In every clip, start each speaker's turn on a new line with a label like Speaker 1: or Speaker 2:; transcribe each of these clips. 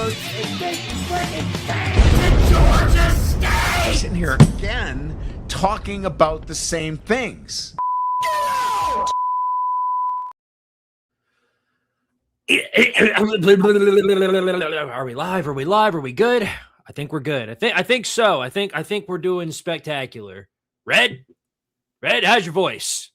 Speaker 1: Sports. It's big freaking fans in Georgia State. Sitting here again talking about the same things.
Speaker 2: Are we live? Are we live? Are we good? I think we're good. I think so. I think we're doing spectacular. Red, how's your voice?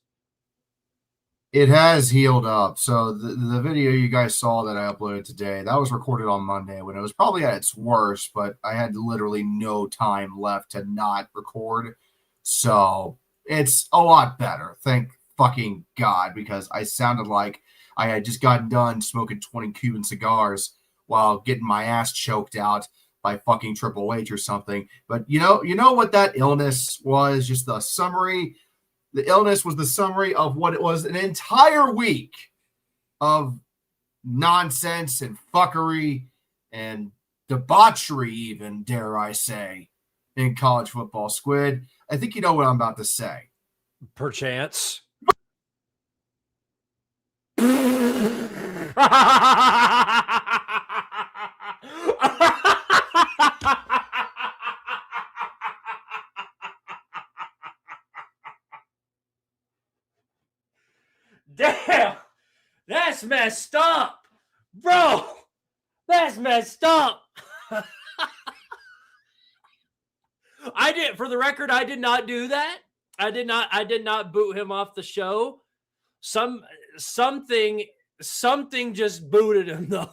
Speaker 3: It has healed up. So the video you guys saw that I uploaded today, that was recorded on Monday when it was probably at its worst, but I had literally no time left to not record. So it's a lot better. Thank fucking God, because I sounded like I had just gotten done smoking 20 Cuban cigars while getting my ass choked out by fucking Triple H or something. But you know what that illness was? Just the summary. The illness was the summary of what it was an entire week of nonsense and fuckery and debauchery, even, dare I say, in college football. Squid, I think you know what I'm about to say.
Speaker 2: Perchance. Damn, that's messed up, bro. That's messed up. For the record, I did not do that. I did not boot him off the show. Something just booted him though.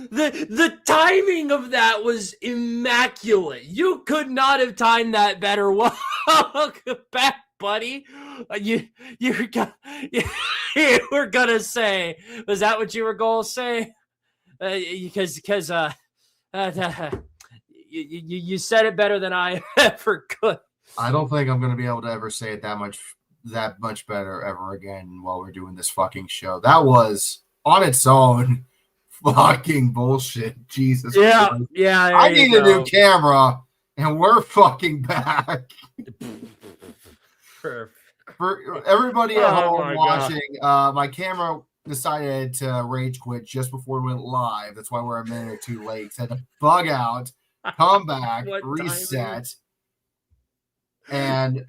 Speaker 2: The timing of that was immaculate. You could not have timed that better. Welcome back, buddy. You were gonna say, was that what you were going to say? Because you said it better than I ever could.
Speaker 3: I don't think I'm going to be able to ever say it that much better ever again while we're doing this fucking show. That was on its own fucking bullshit. Jesus Christ.
Speaker 2: Yeah.
Speaker 3: I need a new camera, and we're fucking back. For everybody at home watching, my camera decided to rage quit just before we went live. That's why we're a minute or two late. So I had to bug out, come back, reset. And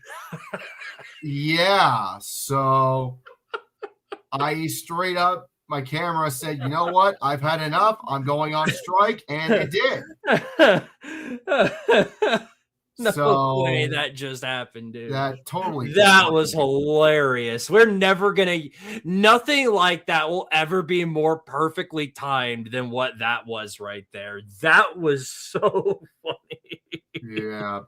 Speaker 3: yeah, so I straight up, my camera said, you know what? I've had enough. I'm going on strike. And it did.
Speaker 2: No way that just happened, dude.
Speaker 3: That
Speaker 2: was hilarious. We're never going to, nothing like that will ever be more perfectly timed than what that was right there. That was so funny.
Speaker 3: Yeah.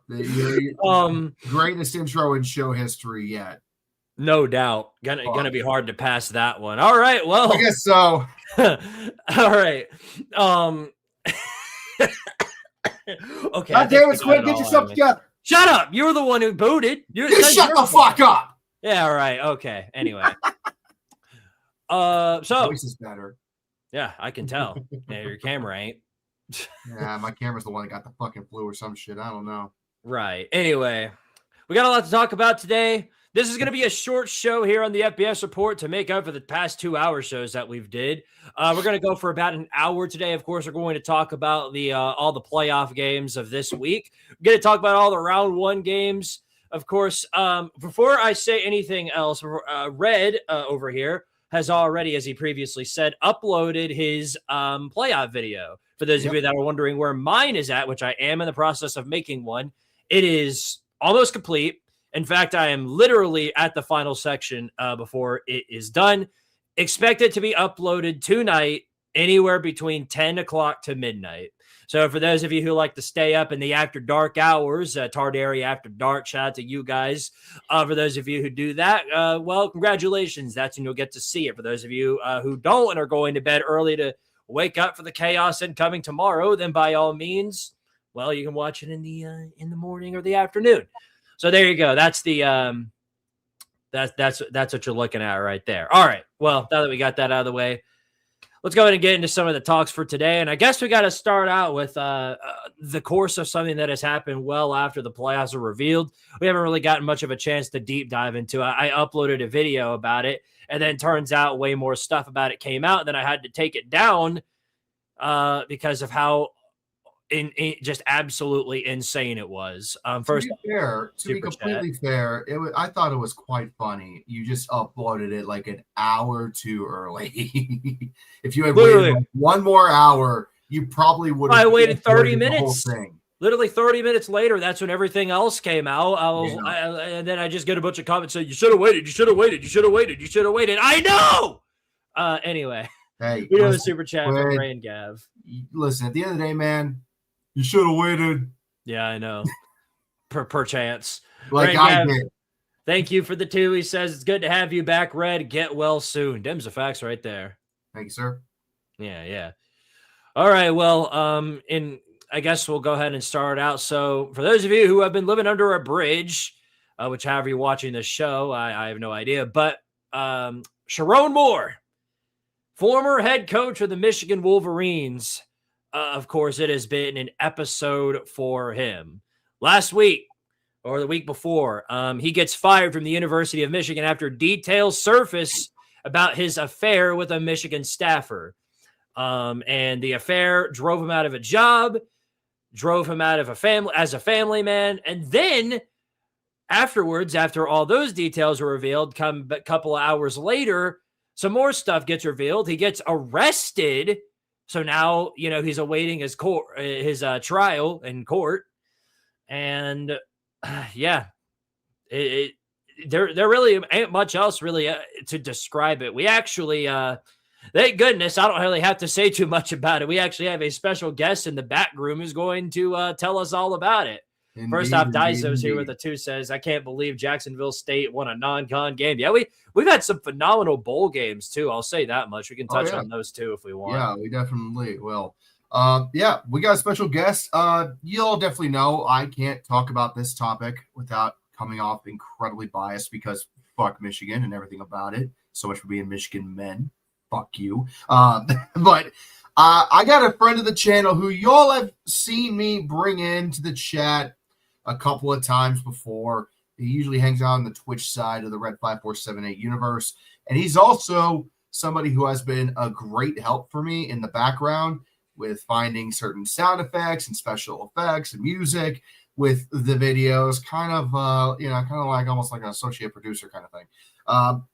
Speaker 3: Greatest intro in show history yet.
Speaker 2: No doubt. Gonna be hard to pass that one. All right. Well,
Speaker 3: I guess so.
Speaker 2: All right. Okay.
Speaker 3: God damn it, Squid, get yourself together.
Speaker 2: Shut up. You're the one who booted.
Speaker 3: You shut the fuck up.
Speaker 2: Yeah, all right. Okay. Anyway. So
Speaker 3: voice is better.
Speaker 2: Yeah, I can tell. Yeah, your camera ain't.
Speaker 3: Yeah, my camera's the one that got the fucking flu or some shit. I don't know.
Speaker 2: Right. Anyway, we got a lot to talk about today. This is going to be a short show here on the FBS Report to make up for the past 2-hour shows that we've did. We're going to go for about an hour today. Of course, we're going to talk about the all the playoff games of this week. We're going to talk about all the round one games. Of course, before I say anything else, Red over here has already, as he previously said, uploaded his playoff video. For those of you that are wondering where mine is at, which I am in the process of making one, it is almost complete. In fact, I am literally at the final section before it is done. Expect it to be uploaded tonight, anywhere between 10 o'clock to midnight. So for those of you who like to stay up in the after dark hours, Tardary After Dark, shout out to you guys. For those of you who do that, well, congratulations. That's when you'll get to see it. For those of you who don't and are going to bed early to wake up for the chaos incoming tomorrow, then by all means, well, you can watch it in the morning or the afternoon. So there you go. That's the that's what you're looking at right there. All right. Well, now that we got that out of the way, let's go ahead and get into some of the talks for today. And I guess we got to start out with the course of something that has happened well after the playoffs are revealed. We haven't really gotten much of a chance to deep dive into it. I uploaded a video about it, and then turns out way more stuff about it came out. And then I had to take it down because of how just absolutely insane it was. First,
Speaker 3: to be completely fair, I thought it was quite funny. You just uploaded it like an hour too early. If you had waited like one more hour, you probably would have.
Speaker 2: I waited 30 minutes. Literally 30 minutes later, that's when everything else came out. And then I just get a bunch of comments saying, "You should have waited. You should have waited. You should have waited. You should have waited." I know. Anyway,
Speaker 3: hey,
Speaker 2: we have a super chat from Ray and Gav.
Speaker 3: Listen, at the end of the day, man. You should have waited.
Speaker 2: Yeah, I know. per chance.
Speaker 3: Like I did.
Speaker 2: Thank you for the 2. He says, it's good to have you back, Red. Get well soon. Dem's the facts right there.
Speaker 3: Thank you, sir.
Speaker 2: Yeah. All right, well, I guess we'll go ahead and start out. So for those of you who have been living under a bridge, which however you're watching this show, I have no idea, but Sherrone Moore, former head coach of the Michigan Wolverines, of course, it has been an episode for him. Last week, or the week before, he gets fired from the University of Michigan after details surface about his affair with a Michigan staffer. And the affair drove him out of a job, drove him out of a family as a family man. And then afterwards, after all those details were revealed, a couple of hours later, some more stuff gets revealed. He gets arrested. So now, he's awaiting his trial in court. And there really ain't much else really to describe it. We actually, thank goodness, I don't really have to say too much about it. We actually have a special guest in the back room who's going to tell us all about it. Indeed, First off, Daiso's here with a 2 says, I can't believe Jacksonville State won a non-con game. Yeah, we've had some phenomenal bowl games too. I'll say that much. We can touch on those too if we want.
Speaker 3: Yeah, we definitely will. We got a special guest. You'll definitely know I can't talk about this topic without coming off incredibly biased because fuck Michigan and everything about it. So much for being Michigan men. Fuck you. But I got a friend of the channel who y'all have seen me bring into the chat a couple of times before. He usually hangs out on the Twitch side of the Red5478 universe. And he's also somebody who has been a great help for me in the background with finding certain sound effects and special effects and music with the videos, kind of like almost like an associate producer kind of thing.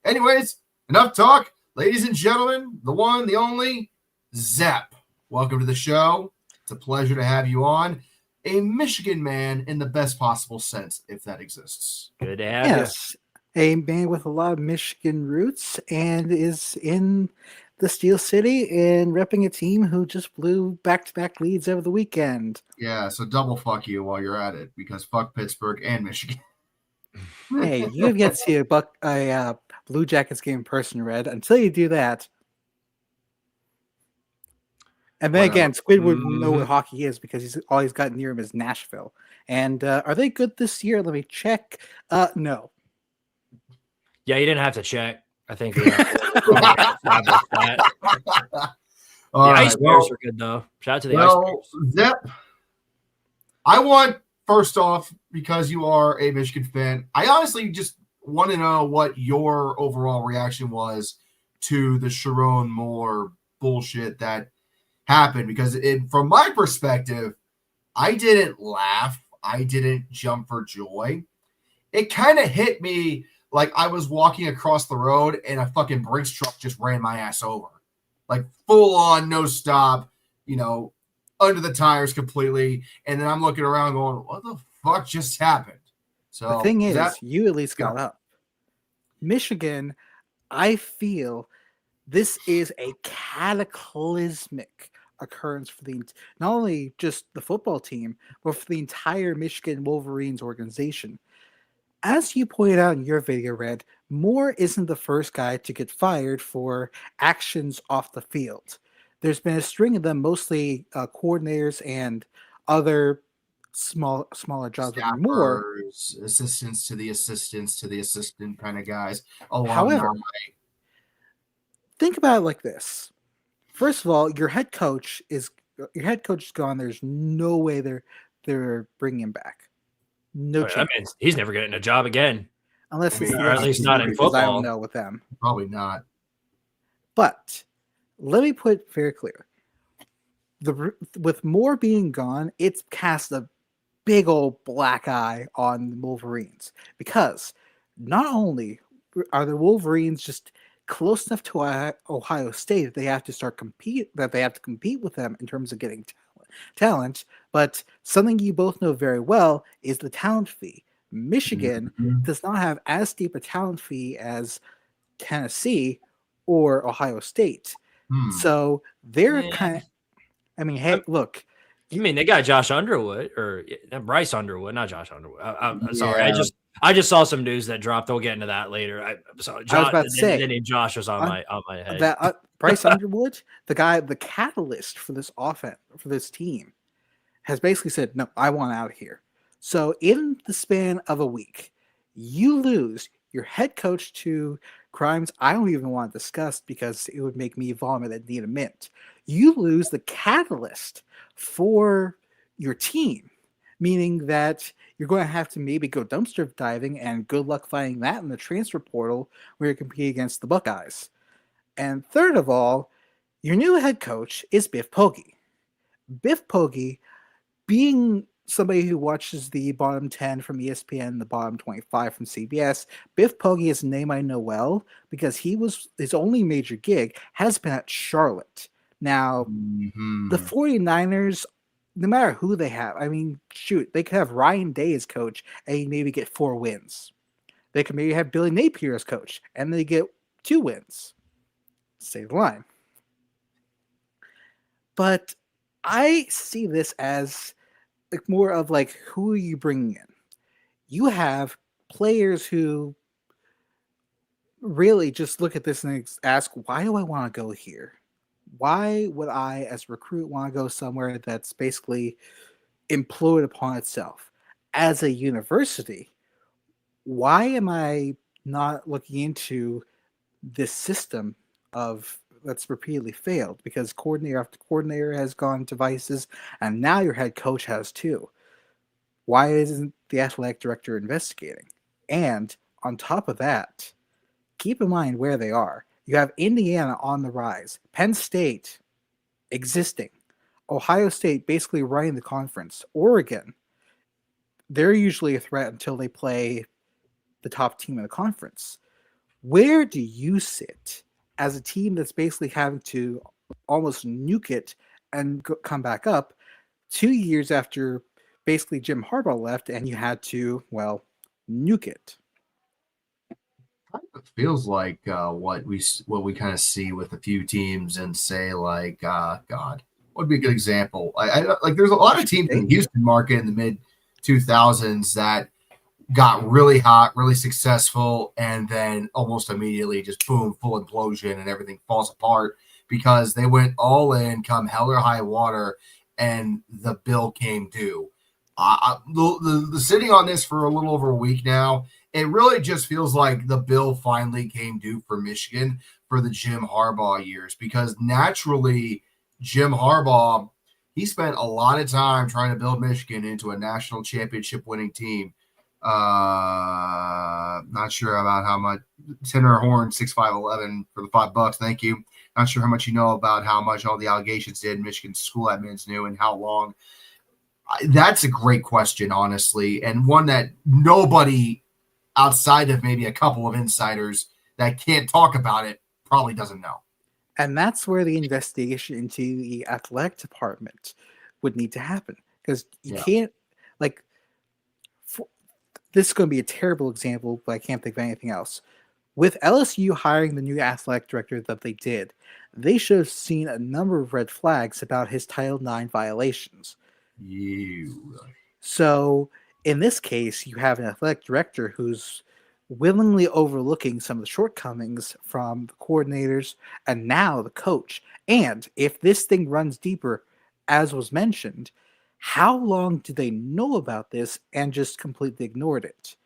Speaker 3: Anyways, enough talk. Ladies and gentlemen, the one, the only, Zep. Welcome to the show. It's a pleasure to have you on. A Michigan man in the best possible sense, if that exists.
Speaker 2: Good to have you.
Speaker 4: A man with a lot of Michigan roots and is in the Steel City and repping a team who just blew back-to-back leads over the weekend.
Speaker 3: Yeah, so double fuck you while you're at it, because fuck Pittsburgh and Michigan.
Speaker 4: Hey, you have yet to see a Blue Jackets game in person, Red. Until you do that. And then again, Squid would know what hockey is because all he's got near him is Nashville. And are they good this year? Let me check. No.
Speaker 2: Yeah, you didn't have to check. I think the Ice Bears are good, though. Shout out to the Ice Bears.
Speaker 3: Zep, I want, first off, because you are a Michigan fan, I honestly just want to know what your overall reaction was to the Sherrone Moore bullshit that happened, because from my perspective, I didn't laugh. I didn't jump for joy. It kind of hit me like I was walking across the road and a fucking Brinks truck just ran my ass over. Like full on, no stop, under the tires completely. And then I'm looking around going, what the fuck just happened? So
Speaker 4: the thing is, you at least got up. Michigan, I feel this is a cataclysmic occurrence for not only just the football team, but for the entire Michigan Wolverines organization. As you pointed out in your video, Red, Moore isn't the first guy to get fired for actions off the field. There's been a string of them, mostly coordinators and other smaller jobs. More
Speaker 3: assistants to the assistant kind of guys.
Speaker 4: However, think about it like this. First of all, your head coach is gone. There's no way they're bringing him back. No chance.
Speaker 2: That means he's never getting a job again.
Speaker 4: Unless it's
Speaker 2: or at least not in
Speaker 4: because I don't
Speaker 2: football.
Speaker 4: know with them.
Speaker 3: Probably not.
Speaker 4: But let me put it very clear. With Moore being gone, it's cast a big old black eye on the Wolverines, because not only are the Wolverines just close enough to Ohio State that they have to compete with them in terms of getting talent, but something you both know very well is the talent fee. Michigan does not have as steep a talent fee as Tennessee or Ohio State. So they're kind of, I mean, hey, look.
Speaker 2: You mean they got Josh Underwood or Bryce Underwood, not Josh Underwood. I'm sorry. I just saw some news that dropped. We'll get into that later. I was about to say the name Josh was on my head.
Speaker 4: That Bryce Underwood, the catalyst for this offense, for this team, has basically said, no, I want out of here. So in the span of a week, you lose your head coach to crimes I don't even want to discuss because it would make me vomit and need a mint. You lose the catalyst for your team, meaning that you're going to have to maybe go dumpster diving, and good luck finding that in the transfer portal where you compete against the Buckeyes. And third of all, your new head coach is Biff Poggi. Biff Poggi, being somebody who watches the bottom 10 from ESPN, the bottom 25 from CBS, Biff Poggi is a name I know well because his only major gig has been at Charlotte. Now, the 49ers, no matter who they have, I mean, shoot, they could have Ryan Day as coach and maybe get 4 wins. They could maybe have Billy Napier as coach and they get 2 wins. Save the line. But I see this as like more of like, who are you bringing in? You have players who really just look at this and ask, why do I want to go here? Why would I, as a recruit, want to go somewhere that's basically imploded upon itself? As a university, why am I not looking into this system that's repeatedly failed? Because coordinator after coordinator has gone to vices, and now your head coach has too. Why isn't the athletic director investigating? And on top of that, keep in mind where they are. You have Indiana on the rise, Penn State existing, Ohio State basically running the conference, Oregon, they're usually a threat until they play the top team in the conference. Where do you sit as a team that's basically having to almost nuke it and come back up 2 years after basically Jim Harbaugh left and you had to, well, nuke it?
Speaker 3: It feels like what we kind of see with a few teams and say like, God, what would be a good example? I like there's a lot of teams in the Houston market in the mid 2000s that got really hot, really successful, and then almost immediately just boom, full implosion and everything falls apart because they went all in, come hell or high water, and the bill came due. The sitting on this for a little over a week now, it really just feels like the bill finally came due for Michigan for the Jim Harbaugh years, because naturally Jim Harbaugh, he spent a lot of time trying to build Michigan into a national championship winning team. Not sure about how much. Tenor Horn 6'5" for the $5. Thank you. Not sure how much you know about how much all the allegations did Michigan school admins knew and how long. That's a great question, honestly, and one that nobody outside of maybe a couple of insiders that can't talk about it probably doesn't know.
Speaker 4: And that's where the investigation into the athletic department would need to happen, because you can't, like, this is going to be a terrible example, but I can't think of anything else. With LSU hiring the new athletic director that they did, they should have seen a number of red flags about his Title IX violations. So in this case, you have an athletic director who's willingly overlooking some of the shortcomings from the coordinators and now the coach. And if this thing runs deeper, as was mentioned, how long do they know about this and just completely ignored it?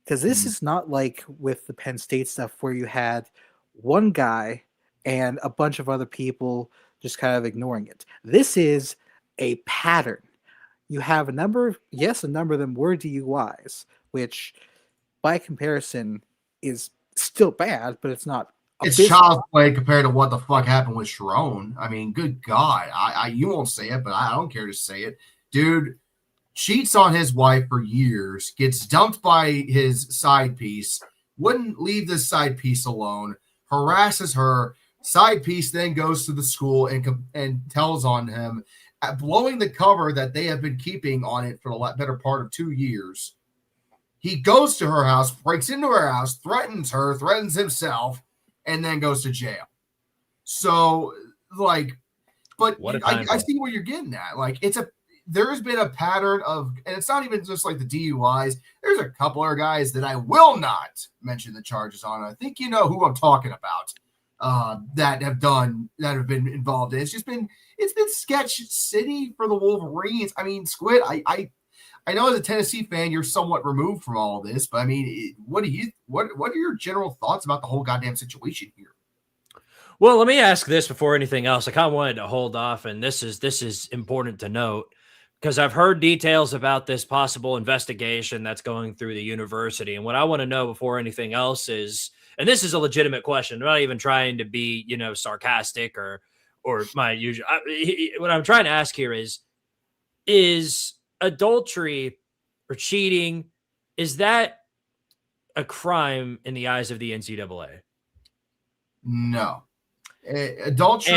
Speaker 4: Because this is not like with the Penn State stuff where you had one guy and a bunch of other people just kind of ignoring it. This is a pattern. You have a number of them were DUIs, which by comparison is still bad, but it's not.
Speaker 3: It's child's play compared to what the fuck happened with Sharon. I mean, good God. You won't say it, but I don't care to say it. Dude cheats on his wife for years, gets dumped by his side piece, wouldn't leave this side piece alone, harasses her. Side piece then goes to the school and tells on him, blowing the cover that they have been keeping on it for the better part of 2 years. He goes to her house, breaks into her house, threatens her, threatens himself, and then goes to jail. So, like, but I see what you're getting at. Like, there's been a pattern of, and it's not even just like the DUIs. There's a couple of guys that I will not mention the charges on. I think you know who I'm talking about. That have been involved in. It's been sketch city for the Wolverines. I mean, Squid, I know as a Tennessee fan, you're somewhat removed from all this, but I mean, what are your general thoughts about the whole goddamn situation here?
Speaker 2: Well, let me ask this before anything else. I kind of wanted to hold off, and this is important to note because I've heard details about this possible investigation that's going through the university. And what I want to know before anything else is, and this is a legitimate question, I'm not even trying to be, sarcastic or my usual. What I'm trying to ask here is adultery or cheating, is that a crime in the eyes of the NCAA?
Speaker 3: No. Adultery,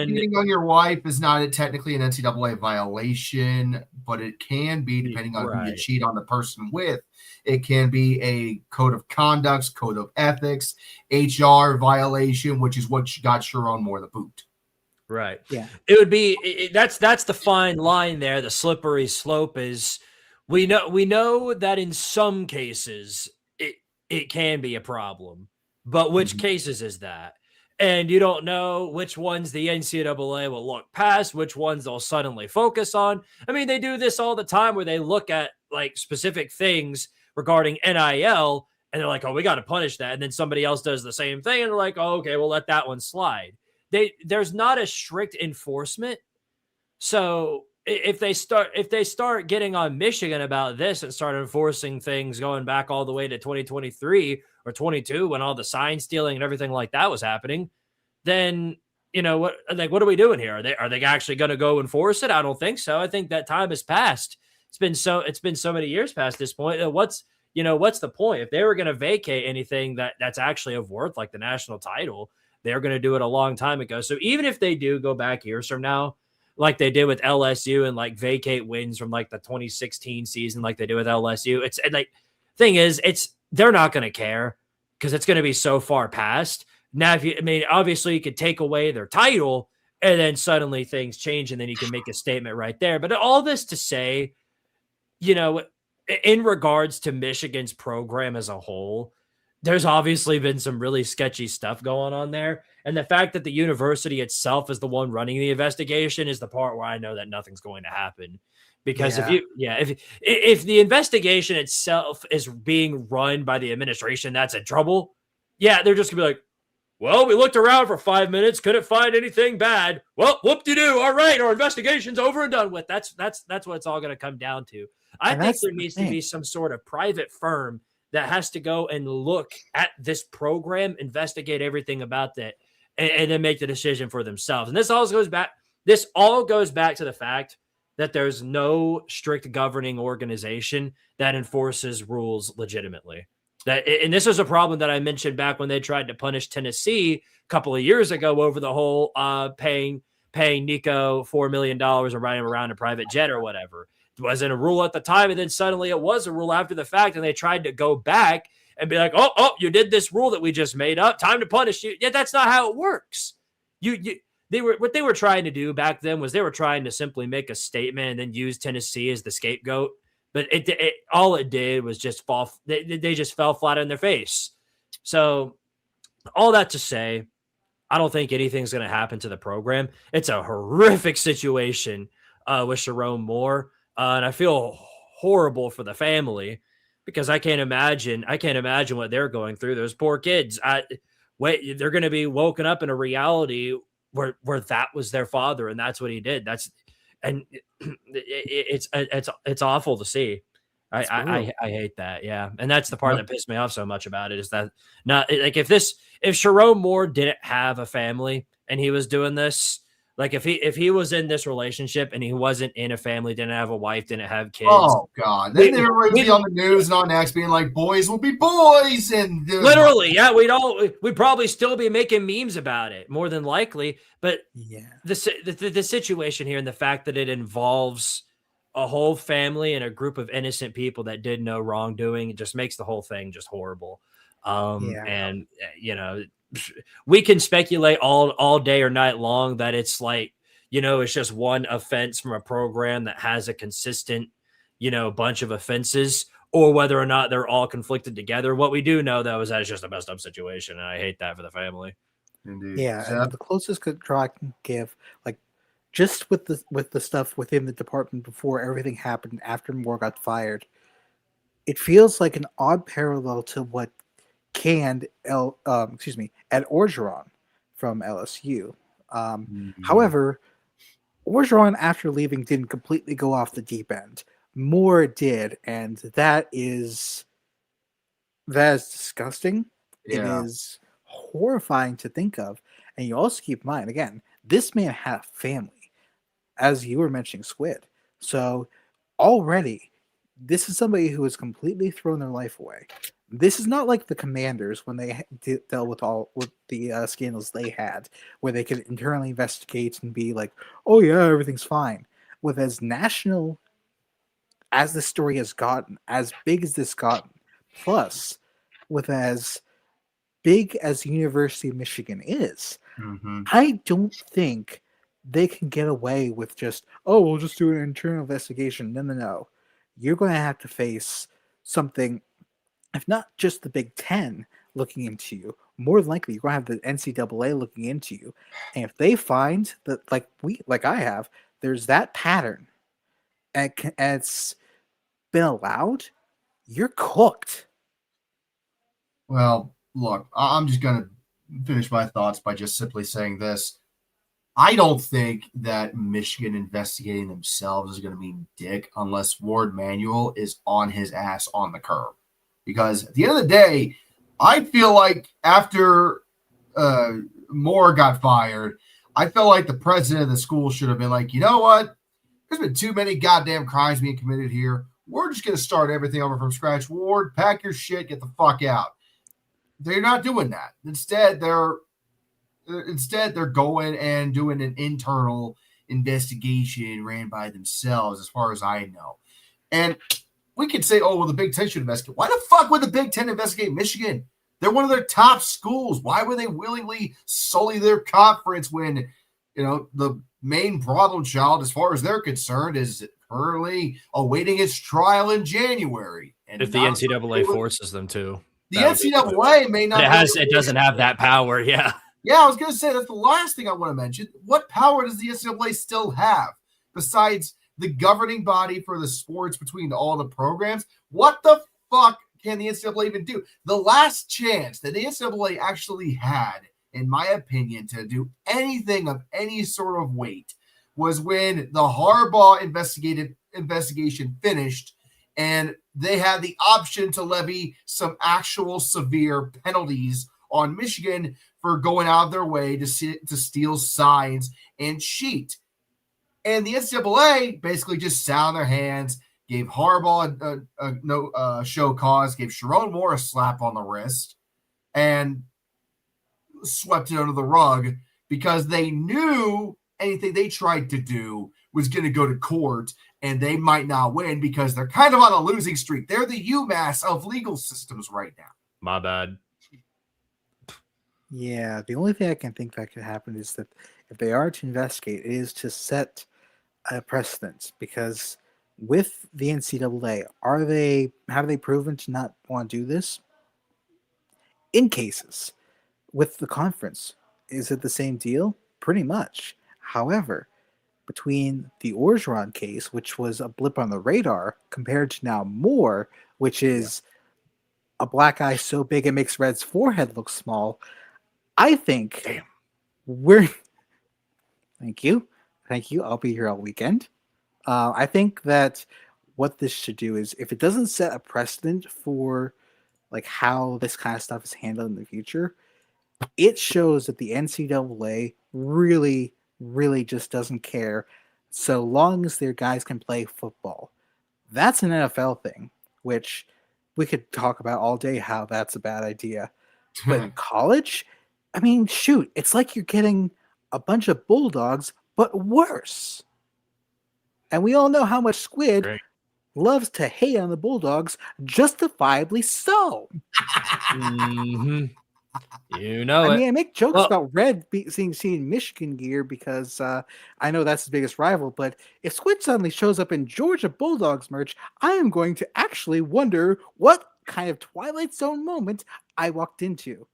Speaker 3: cheating on your wife is not technically an NCAA violation, but it can be, depending on who you cheat on the person with. It can be a code of conduct, code of ethics, HR violation, which is what got Sharon Moore the boot.
Speaker 2: Right.
Speaker 4: Yeah.
Speaker 2: It would be that's the fine line there. The slippery slope is we know that in some cases it can be a problem, but which cases is that? And you don't know which ones the NCAA will look past, which ones they'll suddenly focus on. I mean, they do this all the time where they look at like specific things regarding NIL and they're like, oh, we got to punish that. And then somebody else does the same thing and they're like, oh, okay, we'll let that one slide. There's not a strict enforcement. So if they start getting on Michigan about this and start enforcing things going back all the way to 2023 or 22 when all the sign stealing and everything like that was happening, then what are we doing here? Are they actually going to go enforce it? I don't think so. I think that time has passed. It's been so many years past this point. What's the point? If they were going to vacate anything that's actually of worth, like the national title, they're going to do it a long time ago. So even if they do go back years from now, like they did with LSU and like vacate wins from like the 2016 season, like they do with LSU, it's like thing is, they're not going to care because it's going to be so far past. Now, obviously you could take away their title and then suddenly things change and then you can make a statement right there. But all this to say, in regards to Michigan's program as a whole, there's obviously been some really sketchy stuff going on there. And the fact that the university itself is the one running the investigation is the part where I know that nothing's going to happen. Because if the investigation itself is being run by the administration that's in trouble, they're just gonna be like, well, we looked around for 5 minutes, couldn't find anything bad. Well, whoop-de-doo. All right, our investigation's over and done with. That's what it's all going to come down to. I think there needs to be some sort of private firm that has to go and look at this program, investigate everything about that, and then make the decision for themselves. And this all goes back to the fact that there's no strict governing organization that enforces rules legitimately. And this was a problem that I mentioned back when they tried to punish Tennessee a couple of years ago over the whole paying Nico $4 million or riding around a private jet or whatever. It wasn't a rule at the time, and then suddenly it was a rule after the fact, and they tried to go back and be like, oh, you did this rule that we just made up. Time to punish you. Yeah, that's not how it works. What they were trying to do back then was they were trying to simply make a statement and then use Tennessee as the scapegoat. But all it did was just fall. They just fell flat on their face. So all that to say, I don't think anything's going to happen to the program. It's a horrific situation with Sharon Moore. And I feel horrible for the family because I can't imagine what they're going through. Those poor kids. they're going to be woken up in a reality where that was their father and that's what he did. It's awful to see. I hate that. Yeah. And that's the part that pissed me off so much about it, is that not like if Sharon Moore didn't have a family and he was doing this, like if he was in this relationship and he wasn't in a family, didn't have a wife, didn't have kids.
Speaker 3: Oh God! Then they would be on the news and on X being like, "Boys will be boys," and
Speaker 2: literally, yeah, we'd probably still be making memes about it, more than likely. But
Speaker 4: yeah,
Speaker 2: the situation here and the fact that it involves a whole family and a group of innocent people that did no wrongdoing, it just makes the whole thing just horrible. And we can speculate all day or night long that it's like, it's just one offense from a program that has a consistent, bunch of offenses, or whether or not they're all conflicted together. What we do know, though, is that it's just a messed up situation, and I hate that for the family.
Speaker 3: Indeed.
Speaker 4: Yeah, and the closest draw I can give, like, just with the stuff within the department before everything happened, after Moore got fired, it feels like an odd parallel to what canned Ed Orgeron from LSU. However, Orgeron, after leaving, didn't completely go off the deep end. Moore did, and that is disgusting.
Speaker 3: Yeah.
Speaker 4: It is horrifying to think of. And you also keep in mind, again, this man had a family, as you were mentioning, Squid. So already, this is somebody who has completely thrown their life away. This is not like the Commanders when they dealt with the scandals they had, where they could internally investigate and be like, "Oh yeah, everything's fine." With as national as this story has gotten, as big as this gotten, plus with as big as the University of Michigan is, I don't think they can get away with just, "Oh, we'll just do an internal investigation." No. You're going to have to face something. If not just the Big Ten looking into you, more than likely you're going to have the NCAA looking into you. And if they find that, like I have, there's that pattern, and it's been allowed, you're cooked.
Speaker 3: Well, look, I'm just going to finish my thoughts by just simply saying this. I don't think that Michigan investigating themselves is going to mean dick unless Ward Manuel is on his ass on the curb. Because at the end of the day, I feel like after Moore got fired, I felt like the president of the school should have been like, you know what? There's been too many goddamn crimes being committed here. We're just going to start everything over from scratch. Ward, pack your shit, get the fuck out. They're not doing that. Instead, they're going and doing an internal investigation ran by themselves, as far as I know. And we could say, oh, well, the Big Ten should investigate. Why the fuck would the Big Ten investigate Michigan? They're one of their top schools. Why would they willingly sully their conference when, the main problem child, as far as they're concerned, is currently awaiting its trial in January? And
Speaker 2: if the NCAA forces them to.
Speaker 3: The NCAA may not.
Speaker 2: It doesn't have that power, yeah.
Speaker 3: Yeah, I was going to say, that's the last thing I want to mention. What power does the NCAA still have besides the governing body for the sports between all the programs? What the fuck can the NCAA even do? The last chance that the NCAA actually had, in my opinion, to do anything of any sort of weight was when the Harbaugh investigation finished and they had the option to levy some actual severe penalties on Michigan for going out of their way to steal signs and cheat. And the NCAA basically just sat on their hands, gave Harbaugh no show cause, gave Sharon Moore a slap on the wrist, and swept it under the rug because they knew anything they tried to do was going to go to court and they might not win because they're kind of on a losing streak. They're the UMass of legal systems right now.
Speaker 2: My bad.
Speaker 4: Yeah, the only thing I can think that could happen is that if they are to investigate, it is to set a precedent, because with the NCAA, have they proven to not want to do this? In cases. With the conference, is it the same deal? Pretty much. However, between the Orgeron case, which was a blip on the radar, compared to now Moore, which is a black eye so big it makes Red's forehead look small, I think
Speaker 1: Damn.
Speaker 4: we're. Thank you. I'll be here all weekend. I think that what this should do is, if it doesn't set a precedent for like how this kind of stuff is handled in the future, it shows that the NCAA really, really just doesn't care so long as their guys can play football. That's an NFL thing, which we could talk about all day how that's a bad idea. But in college, I mean, shoot, it's like you're getting a bunch of Bulldogs, but worse. And we all know how much Squid
Speaker 2: Great.
Speaker 4: loves to hate on the Bulldogs, justifiably so.
Speaker 2: Mhm. You know
Speaker 4: I
Speaker 2: it.
Speaker 4: mean, I make jokes
Speaker 2: Well-
Speaker 4: about Red seeing Michigan gear because I know that's his biggest rival. But if Squid suddenly shows up in Georgia Bulldogs merch, I am going to actually wonder what kind of Twilight Zone moment I walked into.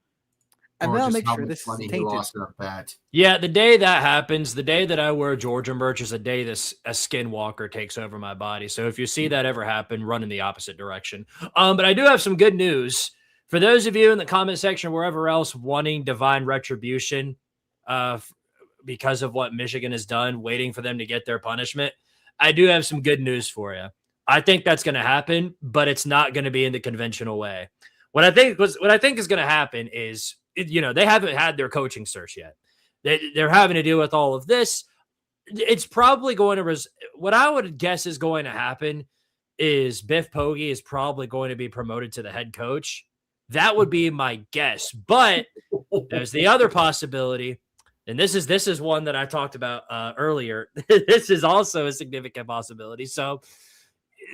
Speaker 4: And
Speaker 3: Or
Speaker 4: then I'll
Speaker 3: just
Speaker 4: make
Speaker 3: how
Speaker 4: sure
Speaker 3: much
Speaker 4: this is
Speaker 3: money he
Speaker 4: tainted.
Speaker 3: lost in a bet.
Speaker 2: Yeah, the day that happens, the day that I wear Georgia merch is the day this a skinwalker takes over my body. So if you see that ever happen, run in the opposite direction. But I do have some good news for those of you in the comment section, or wherever else, wanting divine retribution because of what Michigan has done, waiting for them to get their punishment. I do have some good news for you. I think that's going to happen, but it's not going to be in the conventional way. What I think is going to happen is, they haven't had their coaching search yet. They're having to deal with all of this. It's probably going to what I would guess is going to happen is Biff Poggi is probably going to be promoted to the head coach. That would be my guess. But there's the other possibility, and this is one that I talked about earlier. This is also a significant possibility. So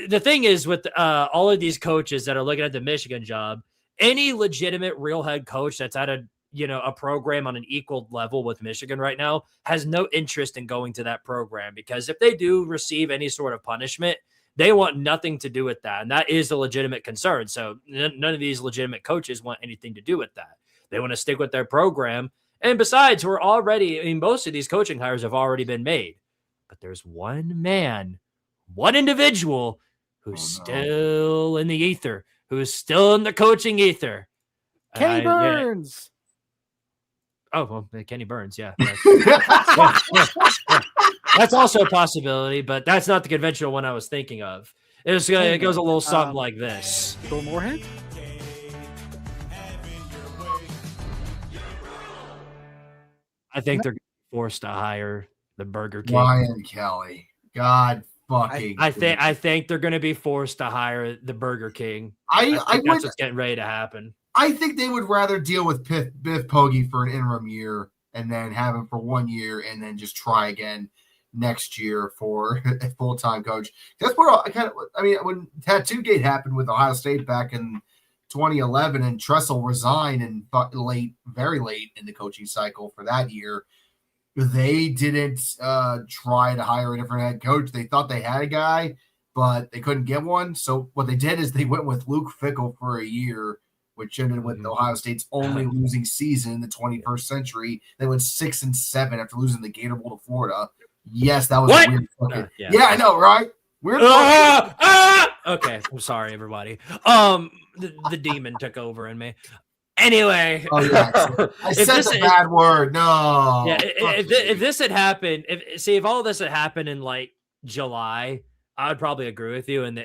Speaker 2: the thing is, with all of these coaches that are looking at the Michigan job, any legitimate real head coach that's at a program on an equal level with Michigan right now has no interest in going to that program, because if they do receive any sort of punishment, they want nothing to do with that. And that is a legitimate concern. So none of these legitimate coaches want anything to do with that. They want to stick with their program. And besides, most of these coaching hires have already been made, but there's one individual who's still in the ether, who is still in the coaching ether.
Speaker 4: Kenny Burns.
Speaker 2: Yeah. Oh, well, Kenny Burns. Yeah. That's also a possibility, but that's not the conventional one I was thinking of. It goes a little something like this.
Speaker 4: Bill Moorhead?
Speaker 2: I think they're forced to hire the Burger King.
Speaker 3: Ryan Kelly. God fucking.
Speaker 2: I think they're going to be forced to hire the Burger King.
Speaker 3: I
Speaker 2: think that's what's getting ready to happen.
Speaker 3: I think they would rather deal with Biff Poggi for an interim year and then have him for 1 year and then just try again next year for a full-time coach. That's what when Tattoo Gate happened with Ohio State back in 2011 and Tressel resigned and very late in the coaching cycle for that year, they didn't try to hire a different head coach. They thought they had a guy, but they couldn't get one. So what they did is they went with Luke Fickell for a year, which ended with Ohio State's only losing season in the 21st century. They went 6-7 after losing the Gator Bowl to Florida. Yes, that was a weird fucking. Yeah, I know, right? Weird.
Speaker 2: Okay, I'm sorry, everybody. The demon took over in me. Anyway,
Speaker 3: I said the bad word. No.
Speaker 2: Yeah, if this had happened, if all this had happened in like July, I would probably agree with you, and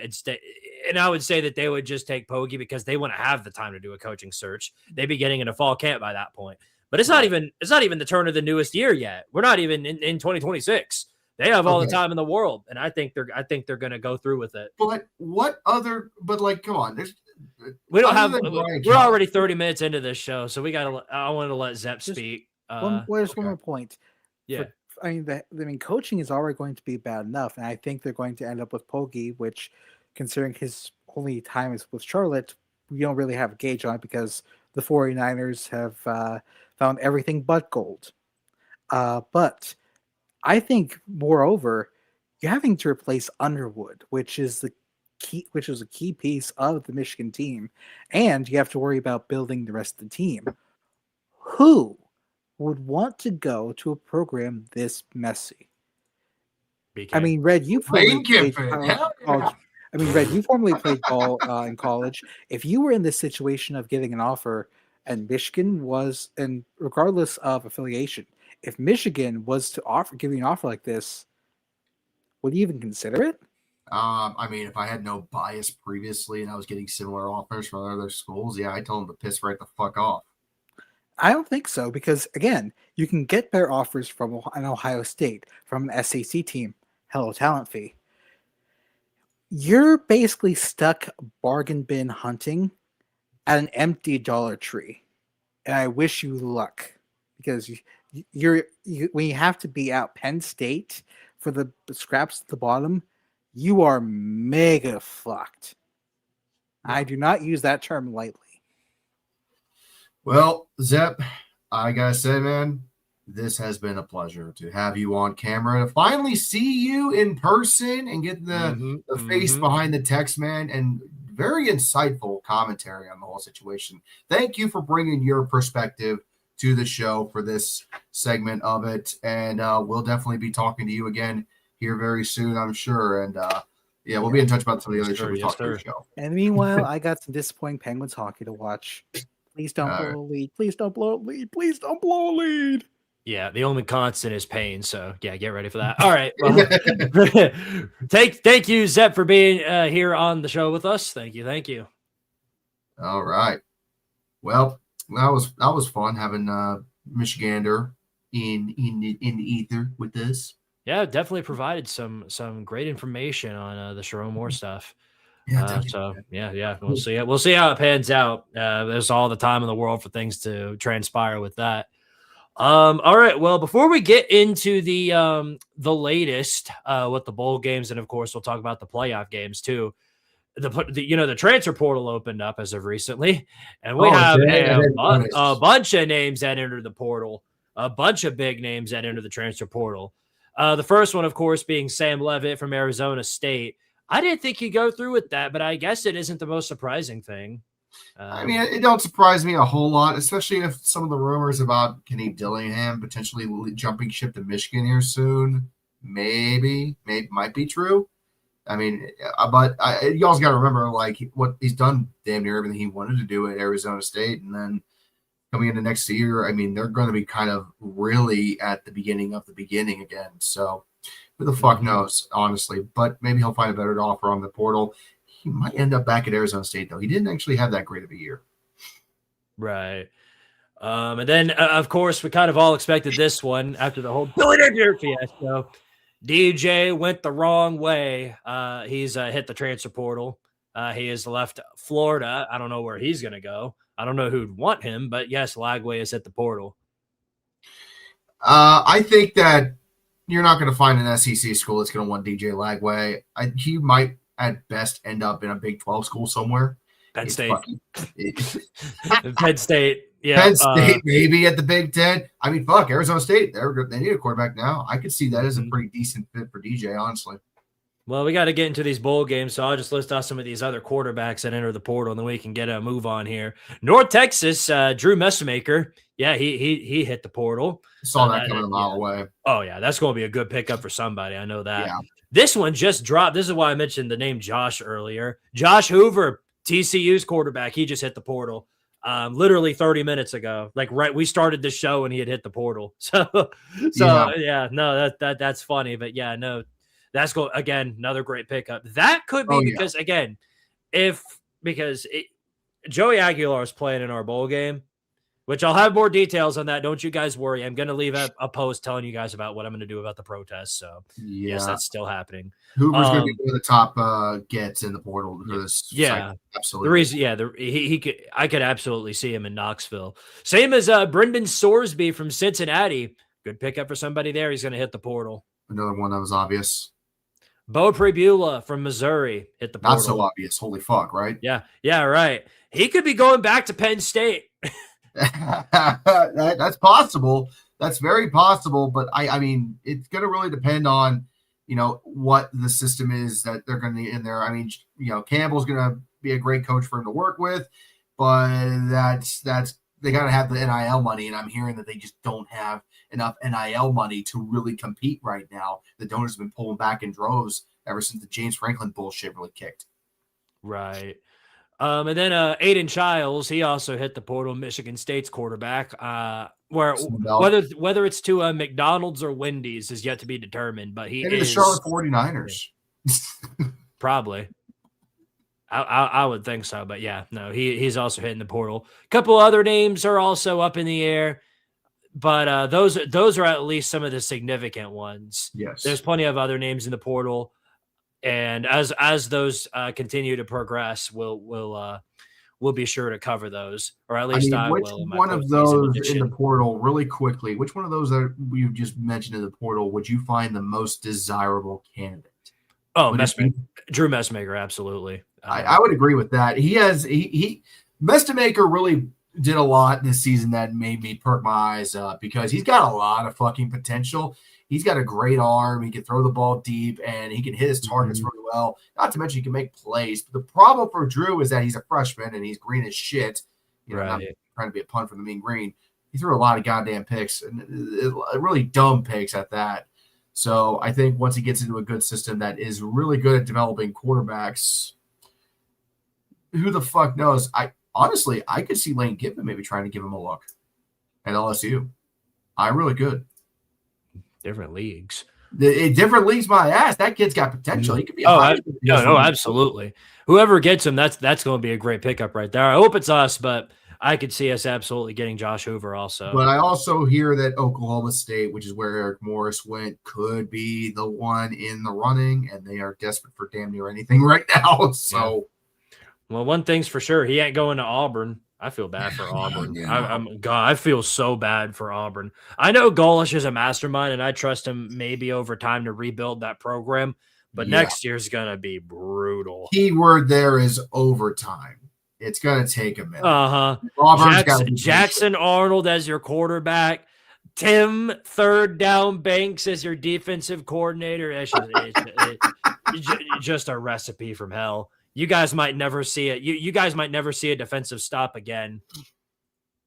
Speaker 2: I would say that they would just take Poggi because they wouldn't have the time to do a coaching search. They'd be getting into fall camp by that point. But it's not even the turn of the newest year yet. We're not even in 2026. They have all the time in the world, and I think they're going to go through with it.
Speaker 3: But what other? But like, come on,
Speaker 2: we don't have. We're already 30 minutes into this show, so we got to. I wanted to let Zepp speak.
Speaker 4: One more point.
Speaker 2: Yeah,
Speaker 4: coaching is already going to be bad enough, and I think they're going to end up with Poggi, which, considering his only time is with Charlotte, we don't really have a gauge on it because the 49ers have found everything but gold. But I think, moreover, you're having to replace Underwood, which is a key piece of the Michigan team, and you have to worry about building the rest of the team. Who would want to go to a program this messy? I mean, Red, you formerly played college. Red, you formerly played ball in college. If you were in this situation of getting an offer And Michigan was, and regardless of affiliation, if Michigan was to give you an offer like this, would you even consider it?
Speaker 3: I mean, if I had no bias previously and I was getting similar offers from other schools, yeah, I told them to piss right the fuck off.
Speaker 4: I don't think so, because again, you can get better offers from an Ohio State, from an SEC team. Hello, talent fee. You're basically stuck bargain bin hunting at an empty Dollar Tree, and I wish you luck, because when you have to be out Penn State for the scraps at the bottom, you are mega fucked. Yeah. I do not use that term lightly.
Speaker 3: Well, Zep, I gotta say, man, this has been a pleasure to have you on camera, to finally see you in person and get the face behind the text, man, and very insightful commentary on the whole situation. Thank you for bringing your perspective to the show for this segment of it, and we'll definitely be talking to you again here very soon, I'm sure, and yeah, we'll be in touch about some of the other shows we talked about the show.
Speaker 4: And meanwhile, I got some disappointing Penguins hockey to watch. Please don't blow a lead. Please don't blow a lead. Please don't blow a lead.
Speaker 2: Yeah, the only constant is pain. So yeah, get ready for that. All right. Well, thank you, Zep, for being here on the show with us. Thank you.
Speaker 3: All right. Well, that was fun having Michigander in the ether with this.
Speaker 2: Yeah, definitely provided some great information on the Sharon Moore stuff.
Speaker 3: Yeah,
Speaker 2: yeah, we'll see. We'll see how it pans out. There's all the time in the world for things to transpire with that. All right. Well, before we get into the latest with the bowl games, and of course we'll talk about the playoff games too. The transfer portal opened up as of recently, and we have a bunch of names that entered the portal, a bunch of big names that entered the transfer portal. The first one, of course, being Sam Leavitt from Arizona State. I didn't think he'd go through with that, but I guess it isn't the most surprising thing.
Speaker 3: I mean, it don't surprise me a whole lot, especially if some of the rumors about Kenny Dillingham potentially jumping ship to Michigan here soon, maybe might be true. I mean, but y'all's got to remember, like, what he's done damn near everything he wanted to do at Arizona State, and then coming into next year, I mean, they're going to be kind of really at the beginning of the beginning again. So who the fuck knows, honestly, but maybe he'll find a better offer on the portal. He might end up back at Arizona State, though. He didn't actually have that great of a year.
Speaker 2: Right. And then, of course, we kind of all expected this one after the whole Billy fiasco. DJ went the wrong way. He's hit the transfer portal. He has left Florida. I don't know where he's going to go. I don't know who'd want him, but yes, Lagway has hit the portal.
Speaker 3: I think that you're not going to find an SEC school that's going to want DJ Lagway. He might, at best, end up in a Big 12 school somewhere.
Speaker 2: Penn State. Penn State. Yeah.
Speaker 3: Penn State, maybe at the Big 10. I mean, fuck, Arizona State. They need a quarterback now. I could see that as a pretty decent fit for DJ, honestly.
Speaker 2: Well, we got to get into these bowl games, so I'll just list off some of these other quarterbacks that enter the portal, and then we can get a move on here. North Texas, Drew Messmaker. Yeah, he hit the portal.
Speaker 3: Saw that coming a mile away.
Speaker 2: Oh, yeah, that's going to be a good pickup for somebody. I know that.
Speaker 3: Yeah.
Speaker 2: This one just dropped. This is why I mentioned the name Josh earlier. Josh Hoover, TCU's quarterback. He just hit the portal. Literally 30 minutes ago. Like, right, we started the show and he had hit the portal. So yeah, no, that's funny. But yeah, no, that's again, another great pickup. That could be because again, Joey Aguilar is playing in our bowl game, which I'll have more details on that. Don't you guys worry. I'm going to leave a post telling you guys about what I'm going to do about the protest. So yes, that's still happening.
Speaker 3: Hoover's going to be one of the top gets in the portal for this.
Speaker 2: Yeah,
Speaker 3: absolutely.
Speaker 2: The reason, he could, I could absolutely see him in Knoxville. Same as Brendan Sorsby from Cincinnati. Good pickup for somebody there. He's going to hit the portal.
Speaker 3: Another one that was obvious.
Speaker 2: Bo Pribula from Missouri hit the portal.
Speaker 3: Not so obvious. Holy fuck, right?
Speaker 2: Yeah, right. He could be going back to Penn State.
Speaker 3: That's possible. That's very possible. But I mean, it's going to really depend on, what the system is that they're going to need in there. I mean, Campbell's going to be a great coach for him to work with, but that's they got to have the NIL money. And I'm hearing that they just don't have enough NIL money to really compete right now. The donors have been pulling back in droves ever since the James Franklin bullshit really kicked.
Speaker 2: Right. And then Aiden Childs, he also hit the portal, Michigan State's quarterback. Whether it's to McDonald's or Wendy's is yet to be determined, but
Speaker 3: Maybe the Charlotte 49ers.
Speaker 2: Probably. I would think so, but yeah, no, he's also hitting the portal. A couple other names are also up in the air, but those are at least some of the significant ones.
Speaker 3: Yes,
Speaker 2: there's plenty of other names in the portal, and as those continue to progress, we'll be sure to cover those, or at least I
Speaker 3: which
Speaker 2: will.
Speaker 3: One of those in the portal, really quickly, which one of those that you just mentioned in the portal would you find the most desirable candidate?
Speaker 2: Oh, Drew Messmaker, absolutely.
Speaker 3: I would agree with that. Messmaker really did a lot this season that made me perk my eyes up because he's got a lot of fucking potential. He's got a great arm. He can throw the ball deep, and he can hit his targets really well. Not to mention he can make plays. But the problem for Drew is that he's a freshman, and he's green as shit. Not trying to be a pun for the mean green. He threw a lot of goddamn picks, and really dumb picks at that. So I think once he gets into a good system that is really good at developing quarterbacks, who the fuck knows? Honestly, I could see Lane Kiffin maybe trying to give him a look at LSU. I really could.
Speaker 2: Different leagues.
Speaker 3: Different leagues, my ass. That kid's got potential. He could be.
Speaker 2: No, absolutely. Whoever gets him, that's going to be a great pickup right there. I hope it's us, but I could see us absolutely getting Josh Hoover also.
Speaker 3: But I also hear that Oklahoma State, which is where Eric Morris went, could be the one in the running, and they are desperate for damn near anything right now. So.
Speaker 2: Yeah. Well, one thing's for sure, he ain't going to Auburn. I feel bad for Auburn. I feel so bad for Auburn. I know Golish is a mastermind, and I trust him maybe over time to rebuild that program. But next year's gonna be brutal.
Speaker 3: Keyword there is overtime. It's gonna take a minute.
Speaker 2: Jackson Arnold as your quarterback. Tim third down Banks as your defensive coordinator. It's just a recipe from hell. You guys might never see it. You guys might never see a defensive stop again.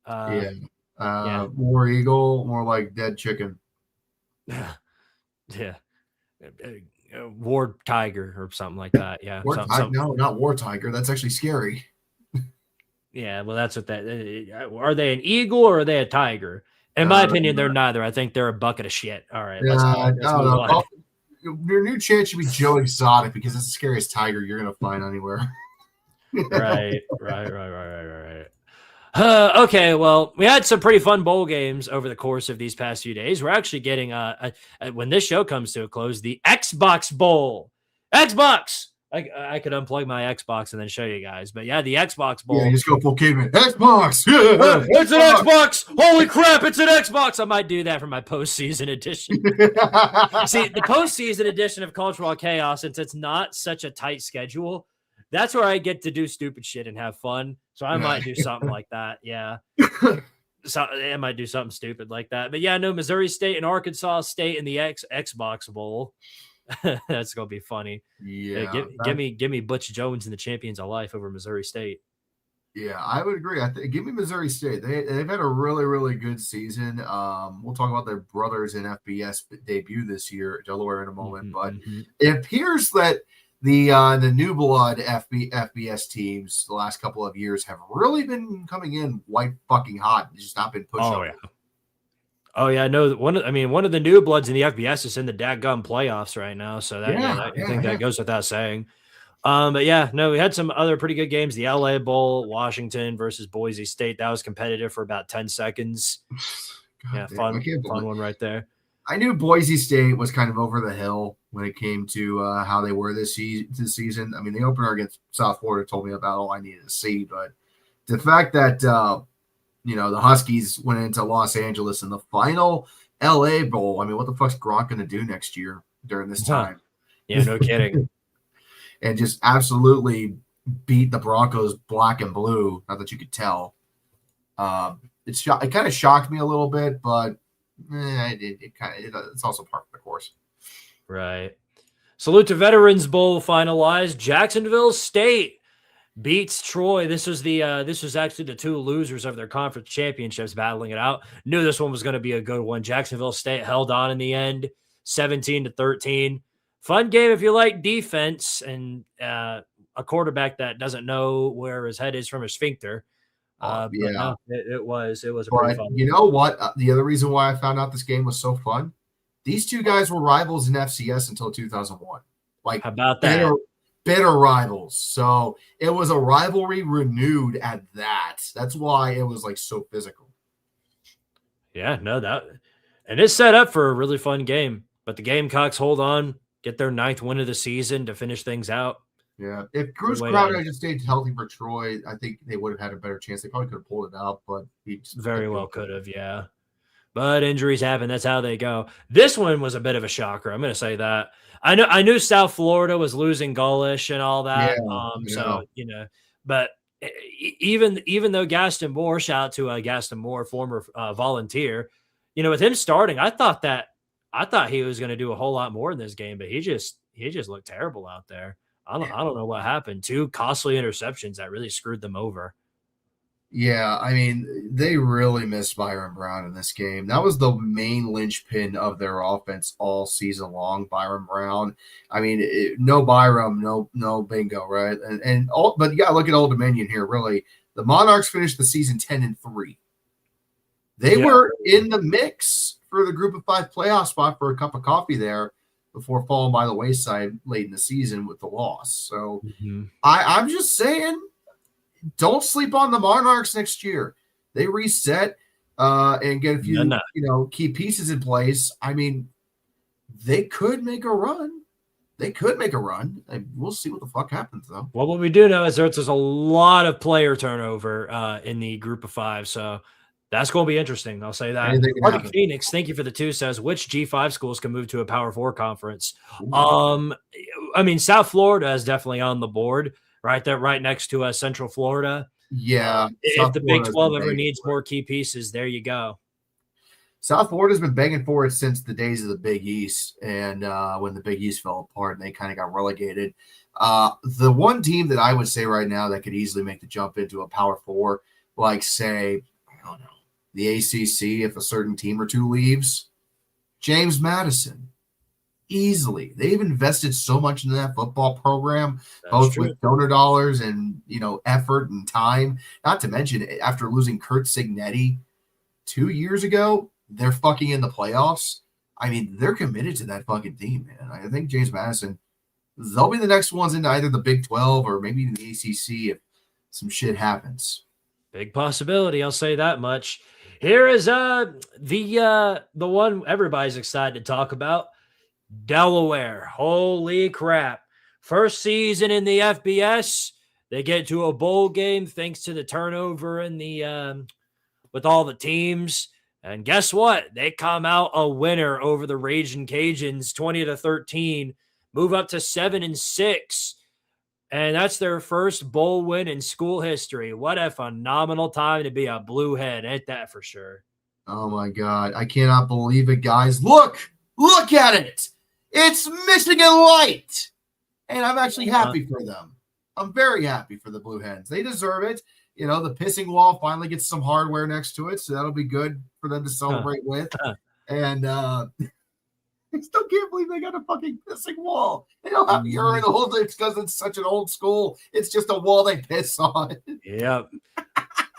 Speaker 3: More eagle, more like dead chicken.
Speaker 2: Yeah. War tiger or something like that. Yeah.
Speaker 3: No, not war tiger. That's actually scary.
Speaker 2: Yeah. Well, that's what that are. They an eagle or are they a tiger? In my opinion, they're neither. I think they're a bucket of shit. All right. Let's move on.
Speaker 3: Your new chance should be Joe Exotic because it's the scariest tiger you're going to find anywhere.
Speaker 2: Right. Okay, well, we had some pretty fun bowl games over the course of these past few days. We're actually getting, when this show comes to a close, the Xbox Bowl. Xbox! I could unplug my Xbox and then show you guys. But yeah, the Xbox Bowl.
Speaker 3: Yeah, just go full caveman. Xbox! Yeah,
Speaker 2: it's an Xbox! Holy crap, it's an Xbox! I might do that for my postseason edition. See, the postseason edition of Cultural Chaos, since it's not such a tight schedule, that's where I get to do stupid shit and have fun. So I might do something like that. Yeah. So I might do something stupid like that. But yeah, no, Missouri State and Arkansas State in the Xbox Bowl. That's gonna be funny.
Speaker 3: Yeah,
Speaker 2: give me Butch Jones and the champions of life over Missouri State.
Speaker 3: Yeah, I would agree. Give me Missouri State. They've had a really, really good season. We'll talk about their brothers in FBS debut this year, Delaware, in a moment. But it appears that the new blood FBS teams the last couple of years have really been coming in white fucking hot. It's just not been pushed.
Speaker 2: Oh yeah, no. One of the new bloods in the FBS is in the dadgum playoffs right now. So I think that goes without saying. But yeah, no, we had some other pretty good games. The LA Bowl, Washington versus Boise State. That was competitive for about 10 seconds. Fun one right there.
Speaker 3: I knew Boise State was kind of over the hill when it came to how they were this season. I mean, the opener against South Florida told me about all I needed to see, but the fact that the Huskies went into Los Angeles in the final LA Bowl. I mean, what the fuck's Gronk going to do next year during this time?
Speaker 2: Yeah, no kidding.
Speaker 3: And just absolutely beat the Broncos black and blue. Not that you could tell. It kind of shocked me a little bit, but it's also part of the course.
Speaker 2: Right. Salute to Veterans Bowl finalized. Jacksonville State beats Troy. This was actually the two losers of their conference championships battling it out. Knew this one was going to be a good one. Jacksonville State held on in the end, 17-13. Fun game if you like defense. And a quarterback that doesn't know where his head is from his sphincter. But no, it was a pretty fun.
Speaker 3: You know what? The other reason why I found out this game was so fun, these two guys were rivals in FCS until 2001. Like,
Speaker 2: how about that?
Speaker 3: Bitter rivals. So it was a rivalry renewed at that. That's why it was like so physical.
Speaker 2: Yeah, no, and it's set up for a really fun game. But the Gamecocks hold on, get their 9th win of the season to finish things out.
Speaker 3: Yeah, if Cruz Crowder had just stayed healthy for Troy, I think they would have had a better chance. They probably could have pulled it out, but he just
Speaker 2: very well could have, yeah. But injuries happen. That's how they go. This one was a bit of a shocker. I'm going to say that. I knew South Florida was losing Gullish and all that. So, but even though Gaston Moore, shout out to Gaston Moore, former volunteer, with him starting, I thought he was going to do a whole lot more in this game, but he just looked terrible out there. I don't know what happened. 2 costly interceptions that really screwed them over.
Speaker 3: Yeah, I mean, they really missed Byron Brown in this game. That was the main linchpin of their offense all season long, Byron Brown. I mean, no Byram, no bingo, right? But you got to look at Old Dominion here, really. The Monarchs finished the season 10-3. They were in the mix for the Group of 5 playoff spot for a cup of coffee there before falling by the wayside late in the season with the loss. So I'm just saying, don't sleep on the Monarchs next year. They reset and get a few key pieces in place. I mean, they could make a run. We'll see what the fuck happens, though.
Speaker 2: Well, what we do know is there's a lot of player turnover in the Group of 5, so that's going to be interesting. I'll say that. Marty Phoenix, thank you for the 2, says, which G5 schools can move to a Power 4 conference? I mean, South Florida is definitely on the board, right there, right next to Central Florida.
Speaker 3: Yeah.
Speaker 2: If the Big 12 ever needs more key pieces, there you go.
Speaker 3: South Florida's been begging for it since the days of the Big East, and when the Big East fell apart and they kind of got relegated. The one team that I would say right now that could easily make the jump into a Power 4, like, say, I don't know, the ACC, if a certain team or two leaves, James Madison. Easily. They've invested so much into that football program, both with donor dollars and, effort and time. Not to mention, after losing Kurt Signetti 2 years ago, they're fucking in the playoffs. I mean, they're committed to that fucking team, man. I think James Madison, they'll be the next ones into either the Big 12 or maybe even the ACC if some shit happens.
Speaker 2: Big possibility, I'll say that much. Here is the one everybody's excited to talk about. Delaware. Holy crap. First season in the FBS. They get to a bowl game thanks to the turnover in the with all the teams. And guess what? They come out a winner over the Raging Cajuns, 20-13, move up to 7-6. And that's their first bowl win in school history. What a phenomenal time to be a blue head, ain't that for sure?
Speaker 3: Oh my God. I cannot believe it, guys. Look at it. It's Michigan Light. And I'm actually happy for them. I'm very happy for the Blue Hens. They deserve it. The pissing wall finally gets some hardware next to it, so that'll be good for them to celebrate with. And I still can't believe they got a fucking pissing wall. They don't have urine the whole thing because it's such an old school. It's just a wall they piss on.
Speaker 2: Yeah.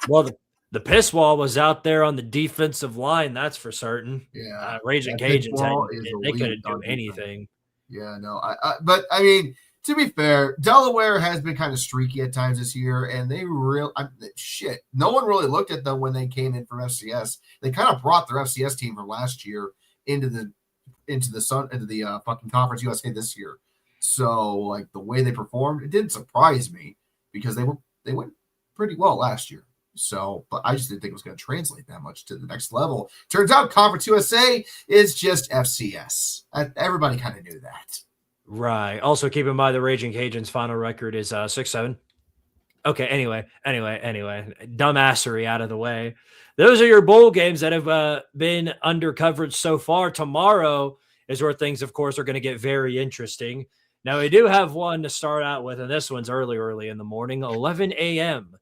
Speaker 2: Well, the piss wall was out there on the defensive line, that's for certain.
Speaker 3: Yeah.
Speaker 2: Raging Cajuns, they couldn't do anything.
Speaker 3: Yeah, no. But, I mean, to be fair, Delaware has been kind of streaky at times this year, and they no one really looked at them when they came in from FCS. They kind of brought their FCS team from last year into the fucking Conference USA this year. So, like, the way they performed, it didn't surprise me because they went pretty well last year. So, but I just didn't think it was going to translate that much to the next level. Turns out Conference USA is just FCS. Everybody kind of knew that.
Speaker 2: Right. Also, keep in mind the Raging Cajuns' final record is 6-7. Okay. Anyway, dumbassery out of the way. Those are your bowl games that have been under coverage so far. Tomorrow is where things, of course, are going to get very interesting. Now, we do have one to start out with, and this one's early in the morning, 11 a.m.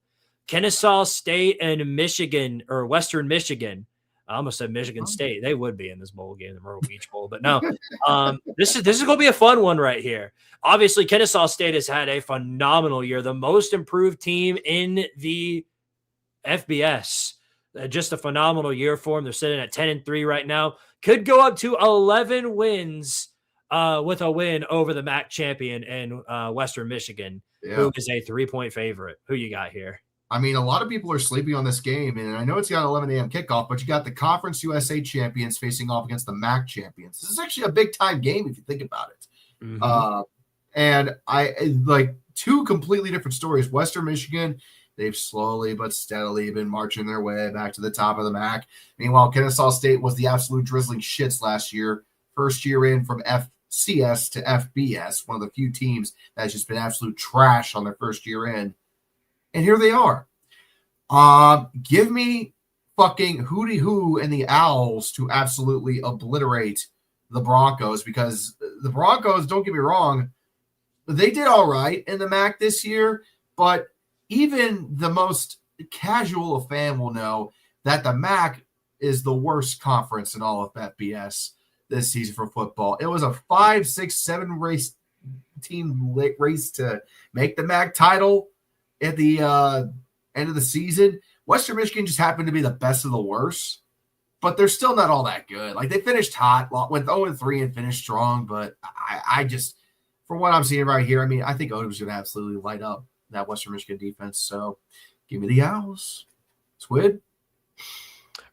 Speaker 2: Kennesaw State and Michigan, or Western Michigan. I almost said Michigan State. They would be in this bowl game, the Myrtle Beach Bowl. But no, this is going to be a fun one right here. Obviously, Kennesaw State has had a phenomenal year, the most improved team in the FBS. Just a phenomenal year for them. They're sitting at 10-3 right now. Could go up to 11 wins with a win over the MAC champion in Western Michigan, who is a 3-point favorite. Who you got here?
Speaker 3: I mean, a lot of people are sleeping on this game, and I know it's got an 11 a.m. kickoff, but you got the Conference USA champions facing off against the MAC champions. This is actually a big-time game if you think about it.
Speaker 2: Mm-hmm.
Speaker 3: And I like two completely different stories. Western Michigan, they've slowly but steadily been marching their way back to the top of the MAC. Meanwhile, Kennesaw State was the absolute drizzling shits last year. First year in from FCS to FBS, one of the few teams that's just been absolute trash on their first year in. And here they are. Give me fucking Hootie Hoo and the Owls to absolutely obliterate the Broncos, because the Broncos, don't get me wrong, they did all right in the MAC this year, but even the most casual fan will know that the MAC is the worst conference in all of FBS this season for football. It was a 5, 6, 7 team race to make the MAC title at the end of the season. Western Michigan just happened to be the best of the worst, but they're still not all that good. Like, they finished hot, went 0-3 and finished strong, but I just, from what I'm seeing right here, I mean, I think Odom's going to absolutely light up that Western Michigan defense. So give me the Owls. Squid?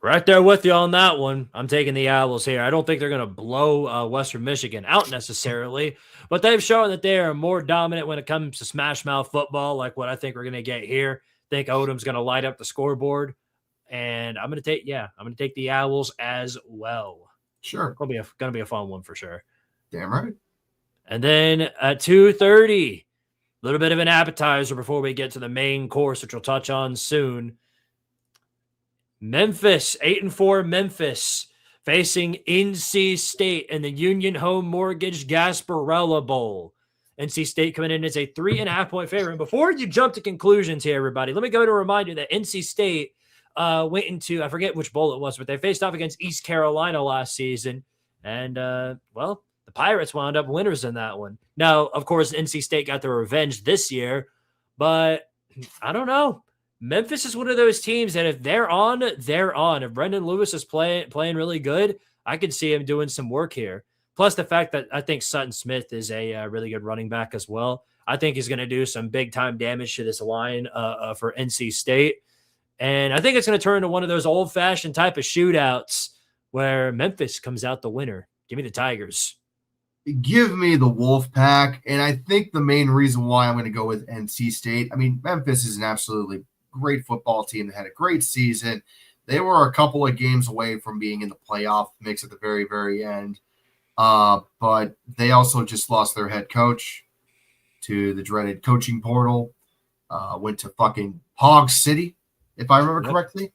Speaker 2: Right there with you on that one. I'm taking the Owls here. I don't think they're going to blow Western Michigan out necessarily, but they've shown that they are more dominant when it comes to smash mouth football, like what I think we're going to get here. I think Odom's going to light up the scoreboard, and I'm going to take the Owls as well.
Speaker 3: Sure.
Speaker 2: Going to be a fun one for sure.
Speaker 3: Damn right.
Speaker 2: And then at 2:30, a little bit of an appetizer before we get to the main course, which we'll touch on soon. Memphis, 8-4 Memphis, facing NC State in the Union Home Mortgage Gasparilla Bowl. NC State coming in as a 3.5-point favorite. And before you jump to conclusions here, everybody, let me go to remind you that NC State went into, I forget which bowl it was, but they faced off against East Carolina last season. And, well, the Pirates wound up winners in that one. Now, of course, NC State got their revenge this year, but I don't know. Memphis is one of those teams that if they're on, they're on. If Brendan Lewis is playing really good, I could see him doing some work here. Plus the fact that I think Sutton Smith is a really good running back as well. I think he's going to do some big-time damage to this line for NC State. And I think it's going to turn into one of those old-fashioned type of shootouts where Memphis comes out the winner. Give me the Tigers.
Speaker 3: Give me the Wolfpack. And I think the main reason why I'm going to go with NC State, I mean, Memphis is an absolutely great football team that had a great season. They were a couple of games away from being in the playoff mix at the very, very end. But they also just lost their head coach to the dreaded coaching portal. Went to fucking Hog City, if I remember correctly,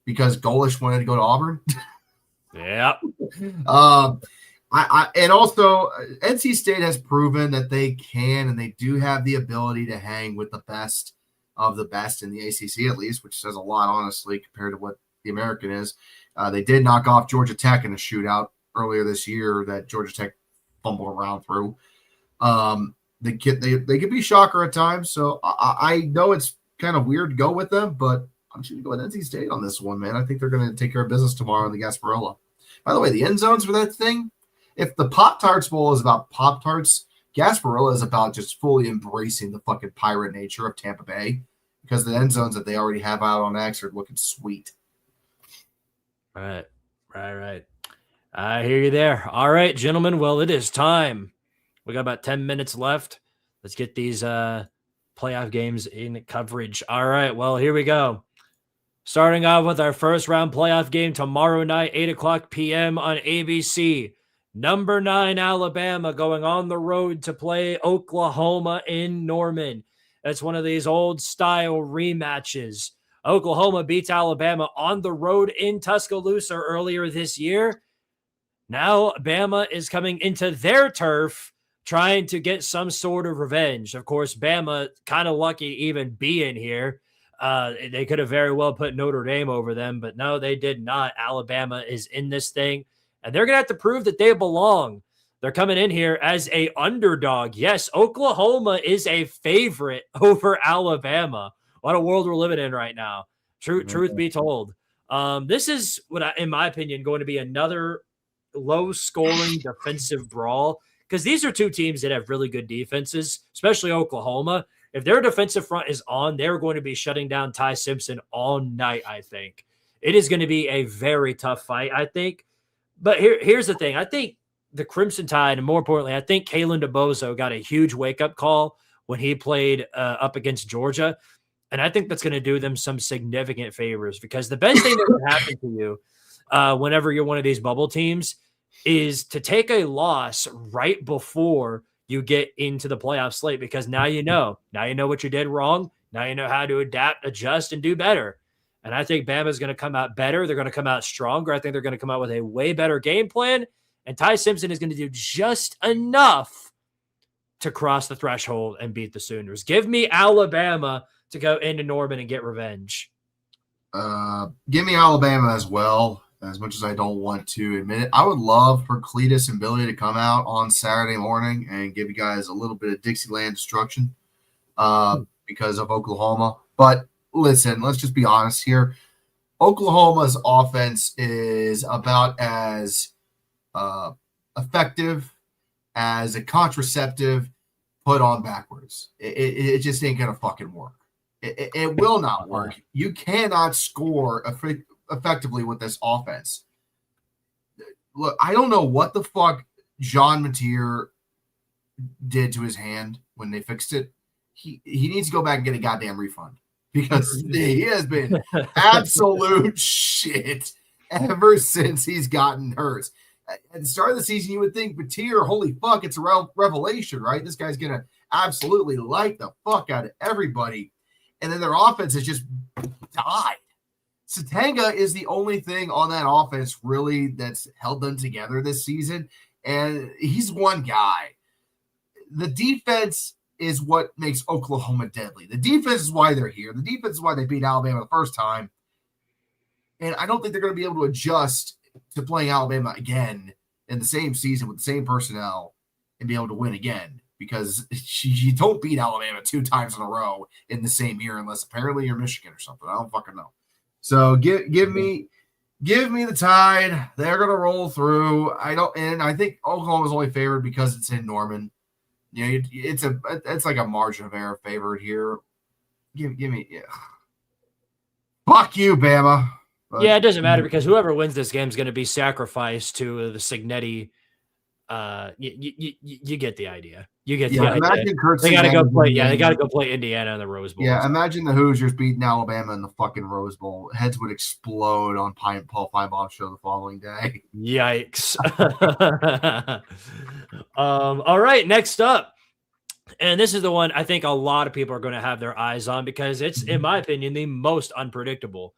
Speaker 3: because Golish wanted to go to Auburn.
Speaker 2: Yeah.
Speaker 3: And also NC State has proven that they can and they do have the ability to hang with the best of the best in the ACC, at least, which says a lot, honestly, compared to what the American is. They did knock off Georgia Tech in a shootout earlier this year that Georgia Tech fumbled around through. They can be shocker at times, so I know it's kind of weird to go with them, but I'm just going to go with NC State on this one, man. I think they're going to take care of business tomorrow in the Gasparilla. By the way, the end zones for that thing, if the Pop-Tarts Bowl is about Pop-Tarts, Gasparilla is about just fully embracing the fucking pirate nature of Tampa Bay, because the end zones that they already have out on X are looking sweet.
Speaker 2: Right. I hear you there. All right, gentlemen. Well, it is time. We got about 10 minutes left. Let's get these playoff games in coverage. All right. Well, here we go. Starting off with our first round playoff game tomorrow night, 8:00 p.m. on ABC. Number 9 Alabama going on the road to play Oklahoma in Norman. It's one of these old style rematches. Oklahoma beats Alabama on the road in Tuscaloosa earlier this year. Now Bama is coming into their turf trying to get some sort of revenge. Of course, Bama kind of lucky to even be in here. They could have very well put Notre Dame over them, but no, they did not. Alabama is in this thing, and they're going to have to prove that they belong. They're coming in here as a underdog. Yes, Oklahoma is a favorite over Alabama. What a world we're living in right now. Truth be told. This is in my opinion, going to be another low-scoring defensive brawl, because these are two teams that have really good defenses, especially Oklahoma. If their defensive front is on, they're going to be shutting down Ty Simpson all night, I think. It is going to be a very tough fight, I think. But here's the thing. I think the Crimson Tide, and more importantly, I think Kalen DeBozo got a huge wake-up call when he played up against Georgia. And I think that's going to do them some significant favors, because the best thing that can happen to you whenever you're one of these bubble teams is to take a loss right before you get into the playoff slate, because now you know what you did wrong. Now you know how to adapt, adjust, and do better. And I think Bama's going to come out better. They're going to come out stronger. I think they're going to come out with a way better game plan. And Ty Simpson is going to do just enough to cross the threshold and beat the Sooners. Give me Alabama to go into Norman and get revenge.
Speaker 3: Give me Alabama as well, as much as I don't want to admit it. I would love for Cletus and Billy to come out on Saturday morning and give you guys a little bit of Dixieland destruction because of Oklahoma. But listen, let's just be honest here. Oklahoma's offense is about as effective as a contraceptive put on backwards. It just ain't going to fucking work. It will not work. You cannot score effectively with this offense. Look, I don't know what the fuck Jean Mateer did to his hand when they fixed it. He needs to go back and get a goddamn refund, because he has been absolute shit ever since he's gotten hurt. At the start of the season, you would think Mateer, holy fuck, it's a revelation, right? This guy's going to absolutely light the fuck out of everybody. And then their offense has just died. Satanga is the only thing on that offense really that's held them together this season, and he's one guy. The defense is what makes Oklahoma deadly. The defense is why they're here. The defense is why they beat Alabama the first time, and I don't think they're going to be able to adjust to playing Alabama again in the same season with the same personnel and be able to win again, because you don't beat Alabama 2 times in a row in the same year unless apparently you're Michigan or something. I don't fucking know. So give me the Tide. They're gonna roll through. I think Oklahoma's only favored because it's in Norman. You know, it's like a margin of error favored here. Give me, yeah. Fuck you, Bama.
Speaker 2: But, yeah, it doesn't matter, because whoever wins this game is going to be sacrificed to the Signetti. You get the idea. You get the idea. They got to go play. Yeah, they got to go play Indiana in the Rose Bowl.
Speaker 3: Yeah, imagine the Hoosiers beating Alabama in the fucking Rose Bowl. Heads would explode on Paul Feinbaum's show the following day.
Speaker 2: Yikes! All right, next up, and this is the one I think a lot of people are going to have their eyes on, because it's, in my opinion, the most unpredictable.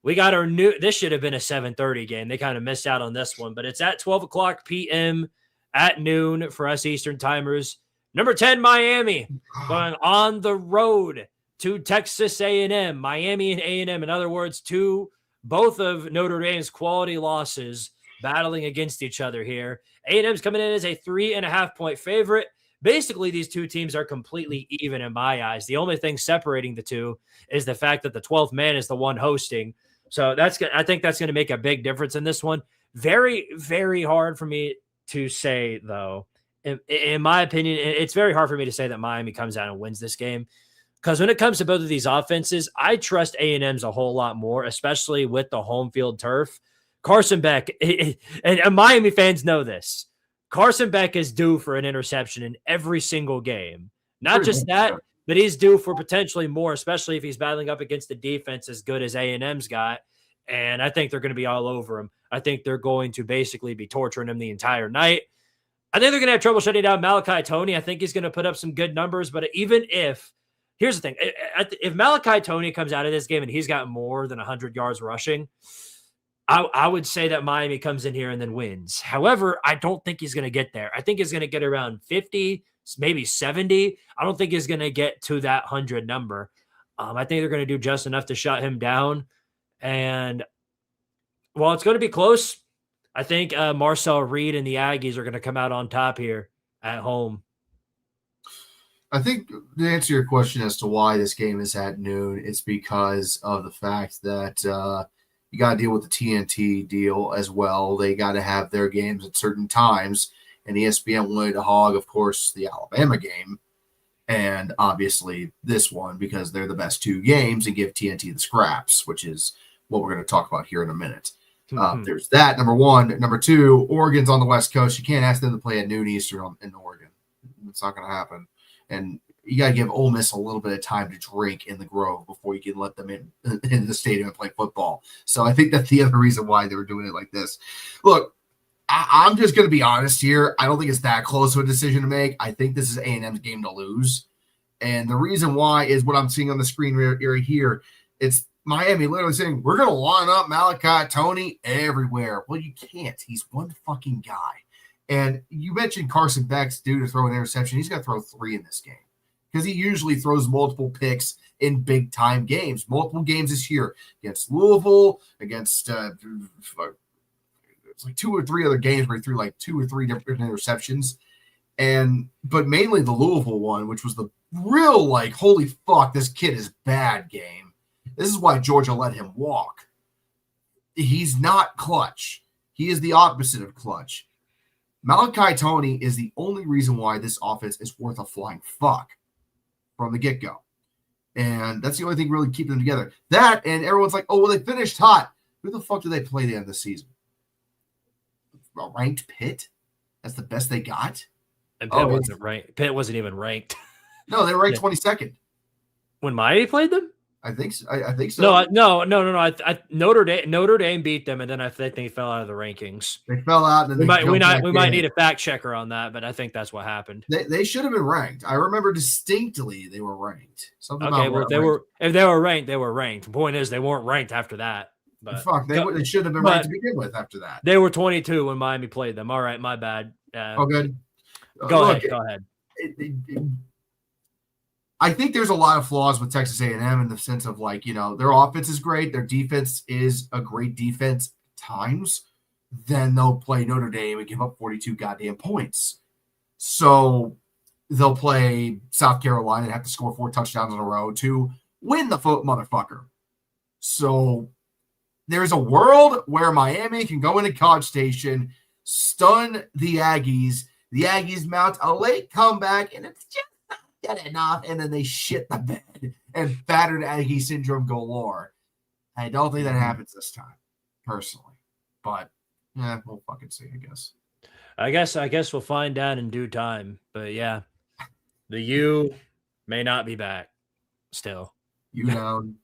Speaker 2: We got our new. This should have been a 7:30 game. They kind of missed out on this one, but it's at 12 o'clock p.m. at noon for us Eastern timers. Number 10, Miami, going on the road to Texas A&M. Miami and A&M, in other words, both of Notre Dame's quality losses battling against each other here. A&M's coming in as a 3.5-point favorite. Basically, these two teams are completely even in my eyes. The only thing separating the two is the fact that the 12th man is the one hosting. So I think that's going to make a big difference in this one. Very, very hard for me to say, though. In my opinion, it's very hard for me to say that Miami comes out and wins this game, because when it comes to both of these offenses, I trust A&M's a whole lot more, especially with the home field turf. Carson Beck, and Miami fans know this, Carson Beck is due for an interception in every single game. Not just that, but he's due for potentially more, especially if he's battling up against a defense as good as A&M's got. And I think they're going to be all over him. I think they're going to basically be torturing him the entire night. I think they're going to have trouble shutting down Malachi Toney. I think he's going to put up some good numbers. But even if, here's the thing, if Malachi Toney comes out of this game and he's got more than 100 yards rushing, I would say that Miami comes in here and then wins. However, I don't think he's going to get there. I think he's going to get around 50, maybe 70. I don't think he's going to get to that 100 number. I think they're going to do just enough to shut him down. And while it's going to be close, I think Marcel Reed and the Aggies are going to come out on top here at home.
Speaker 3: I think to answer your question as to why this game is at noon, it's because of the fact that you got to deal with the TNT deal as well. They got to have their games at certain times, and ESPN wanted to hog, of course, the Alabama game, and obviously this one because they're the best two games and give TNT the scraps, which is what we're going to talk about here in a minute. There's that, number one. Number two, Oregon's on the West Coast. You can't ask them to play at noon Eastern in Oregon. It's not going to happen. And you got to give Ole Miss a little bit of time to drink in the Grove before you can let them in the stadium and play football. So I think that's the other reason why they were doing it like this. Look, I'm just going to be honest here. I don't think it's that close of a decision to make. I think this is A&M's game to lose. And the reason why is what I'm seeing on the screen right here. It's Miami literally saying, we're going to line up Malachi Tony everywhere. Well, you can't. He's one fucking guy. And you mentioned Carson Beck's due to throw an interception. He's going to throw 3 in this game because he usually throws multiple picks in big-time games. Multiple games this year against Louisville, against it's like 2 or 3 other games where he threw like 2 or 3 different interceptions. But mainly the Louisville one, which was the real like, holy fuck, this kid is bad game. This is why Georgia let him walk. He's not clutch. He is the opposite of clutch. Malachi Tony is the only reason why this offense is worth a flying fuck from the get-go. And that's the only thing really keeping them together. That, and everyone's like, oh, well, they finished hot. Who the fuck did they play the end of the season? A ranked Pitt? That's the best they got?
Speaker 2: And Pitt wasn't ranked. Pitt wasn't even ranked.
Speaker 3: No, they were ranked 22nd.
Speaker 2: When Miami played them?
Speaker 3: I think so. I think so.
Speaker 2: No. Notre Dame beat them, and then I think they fell out of the rankings.
Speaker 3: They fell out. And then
Speaker 2: we might need a fact checker on that, but I think that's what happened.
Speaker 3: They should have been ranked. I remember distinctly they were ranked.
Speaker 2: If they were ranked, they were ranked. The point is, they weren't ranked after that. But
Speaker 3: fuck, they should have been ranked to begin with. After that,
Speaker 2: they were 22 when Miami played them. All right, my bad.
Speaker 3: Good.
Speaker 2: Go ahead.
Speaker 3: I think there's a lot of flaws with Texas A&M in the sense of like, their offense is great. Their defense is a great defense at times. Then they'll play Notre Dame and give up 42 goddamn points. So they'll play South Carolina and have to score 4 touchdowns in a row to win the motherfucker. So there's a world where Miami can go into College Station, stun the Aggies. The Aggies mount a late comeback, and it's just enough, and then they shit the bed and battered Aggie syndrome galore. I don't think that happens this time, personally. But we'll fucking see, I guess.
Speaker 2: I guess we'll find out in due time. But yeah, the U may not be back still.
Speaker 3: You down.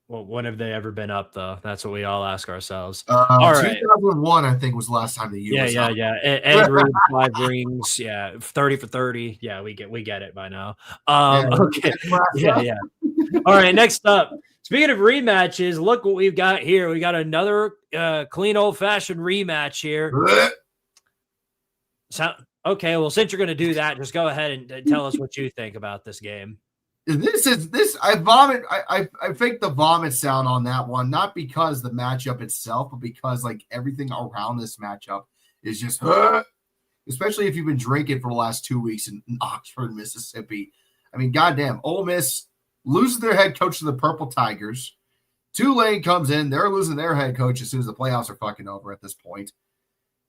Speaker 2: Well, when have they ever been up, though? That's what we all ask ourselves.
Speaker 3: All right. 2001, I think, was the last time the U was up.
Speaker 2: Ed Reed, 5 rings. Yeah, 30 for 30. Yeah, we get it by now. Okay. Yeah. All right, next up. Speaking of rematches, look what we've got here. We got another clean, old-fashioned rematch here. Okay, well, since you're going to do that, just go ahead and tell us what you think about this game.
Speaker 3: I vomit. I faked the vomit sound on that one, not because the matchup itself, but because like everything around this matchup is just, especially if you've been drinking for the last 2 weeks in Oxford, Mississippi. I mean, goddamn, Ole Miss loses their head coach to the Purple Tigers. Tulane comes in, they're losing their head coach as soon as the playoffs are fucking over at this point.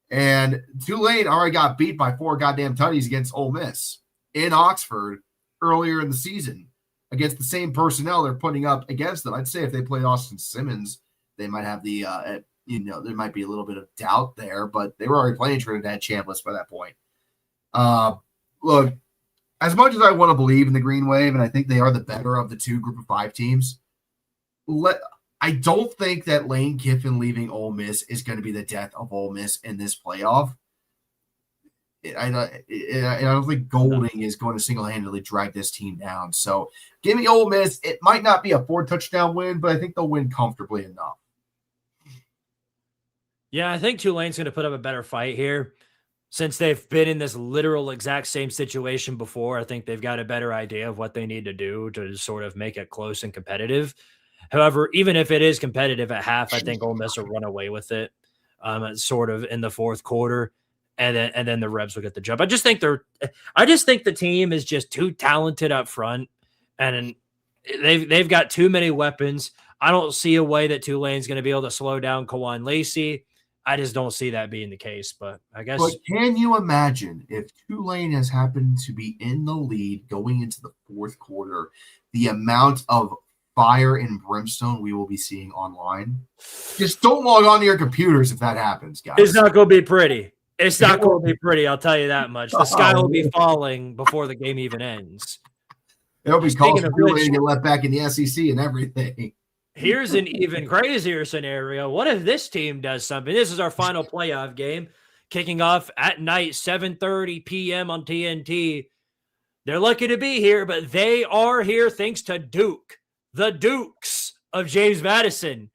Speaker 3: And Tulane already got beat by 4 goddamn tutties against Ole Miss in Oxford earlier in the season against the same personnel they're putting up against them. I'd say if they play Austin Simmons, they might have the, there might be a little bit of doubt there, but they were already playing Trinidad Chambliss by that point. Look, as much as I want to believe in the Green Wave, and I think they are the better of the 2 Group of 5 teams, I don't think that Lane Kiffin leaving Ole Miss is going to be the death of Ole Miss in this playoff. I don't think Golding is going to single-handedly drag this team down. So give me Ole Miss. It might not be a 4-touchdown win, but I think they'll win comfortably enough.
Speaker 2: Yeah, I think Tulane's going to put up a better fight here. since they've been in this literal exact same situation before, I think they've got a better idea of what they need to do to sort of make it close and competitive. However, even if it is competitive at half, I think Ole Miss will run away with it, sort of in the fourth quarter, and then the Rebs will get the jump. I just think the team is just too talented up front, and they've got too many weapons. I don't see a way that Tulane's going to be able to slow down Kawan Lacey. I just don't see that being the case, but I guess.
Speaker 3: But can you imagine if Tulane has happened to be in the lead going into the fourth quarter, the amount of fire and brimstone we will be seeing online? Just don't log on to your computers if that happens, guys.
Speaker 2: It's not going to be pretty. It's not going to be pretty, I'll tell you that much. The sky will be falling before the game even ends.
Speaker 3: There'll be calls for Tulane to get let back in the SEC and everything.
Speaker 2: Here's an even crazier scenario. What if this team does something? This is our final playoff game, kicking off at night, 7:30 p.m. on TNT. They're lucky to be here, but they are here thanks to Duke, the Dukes of James Madison,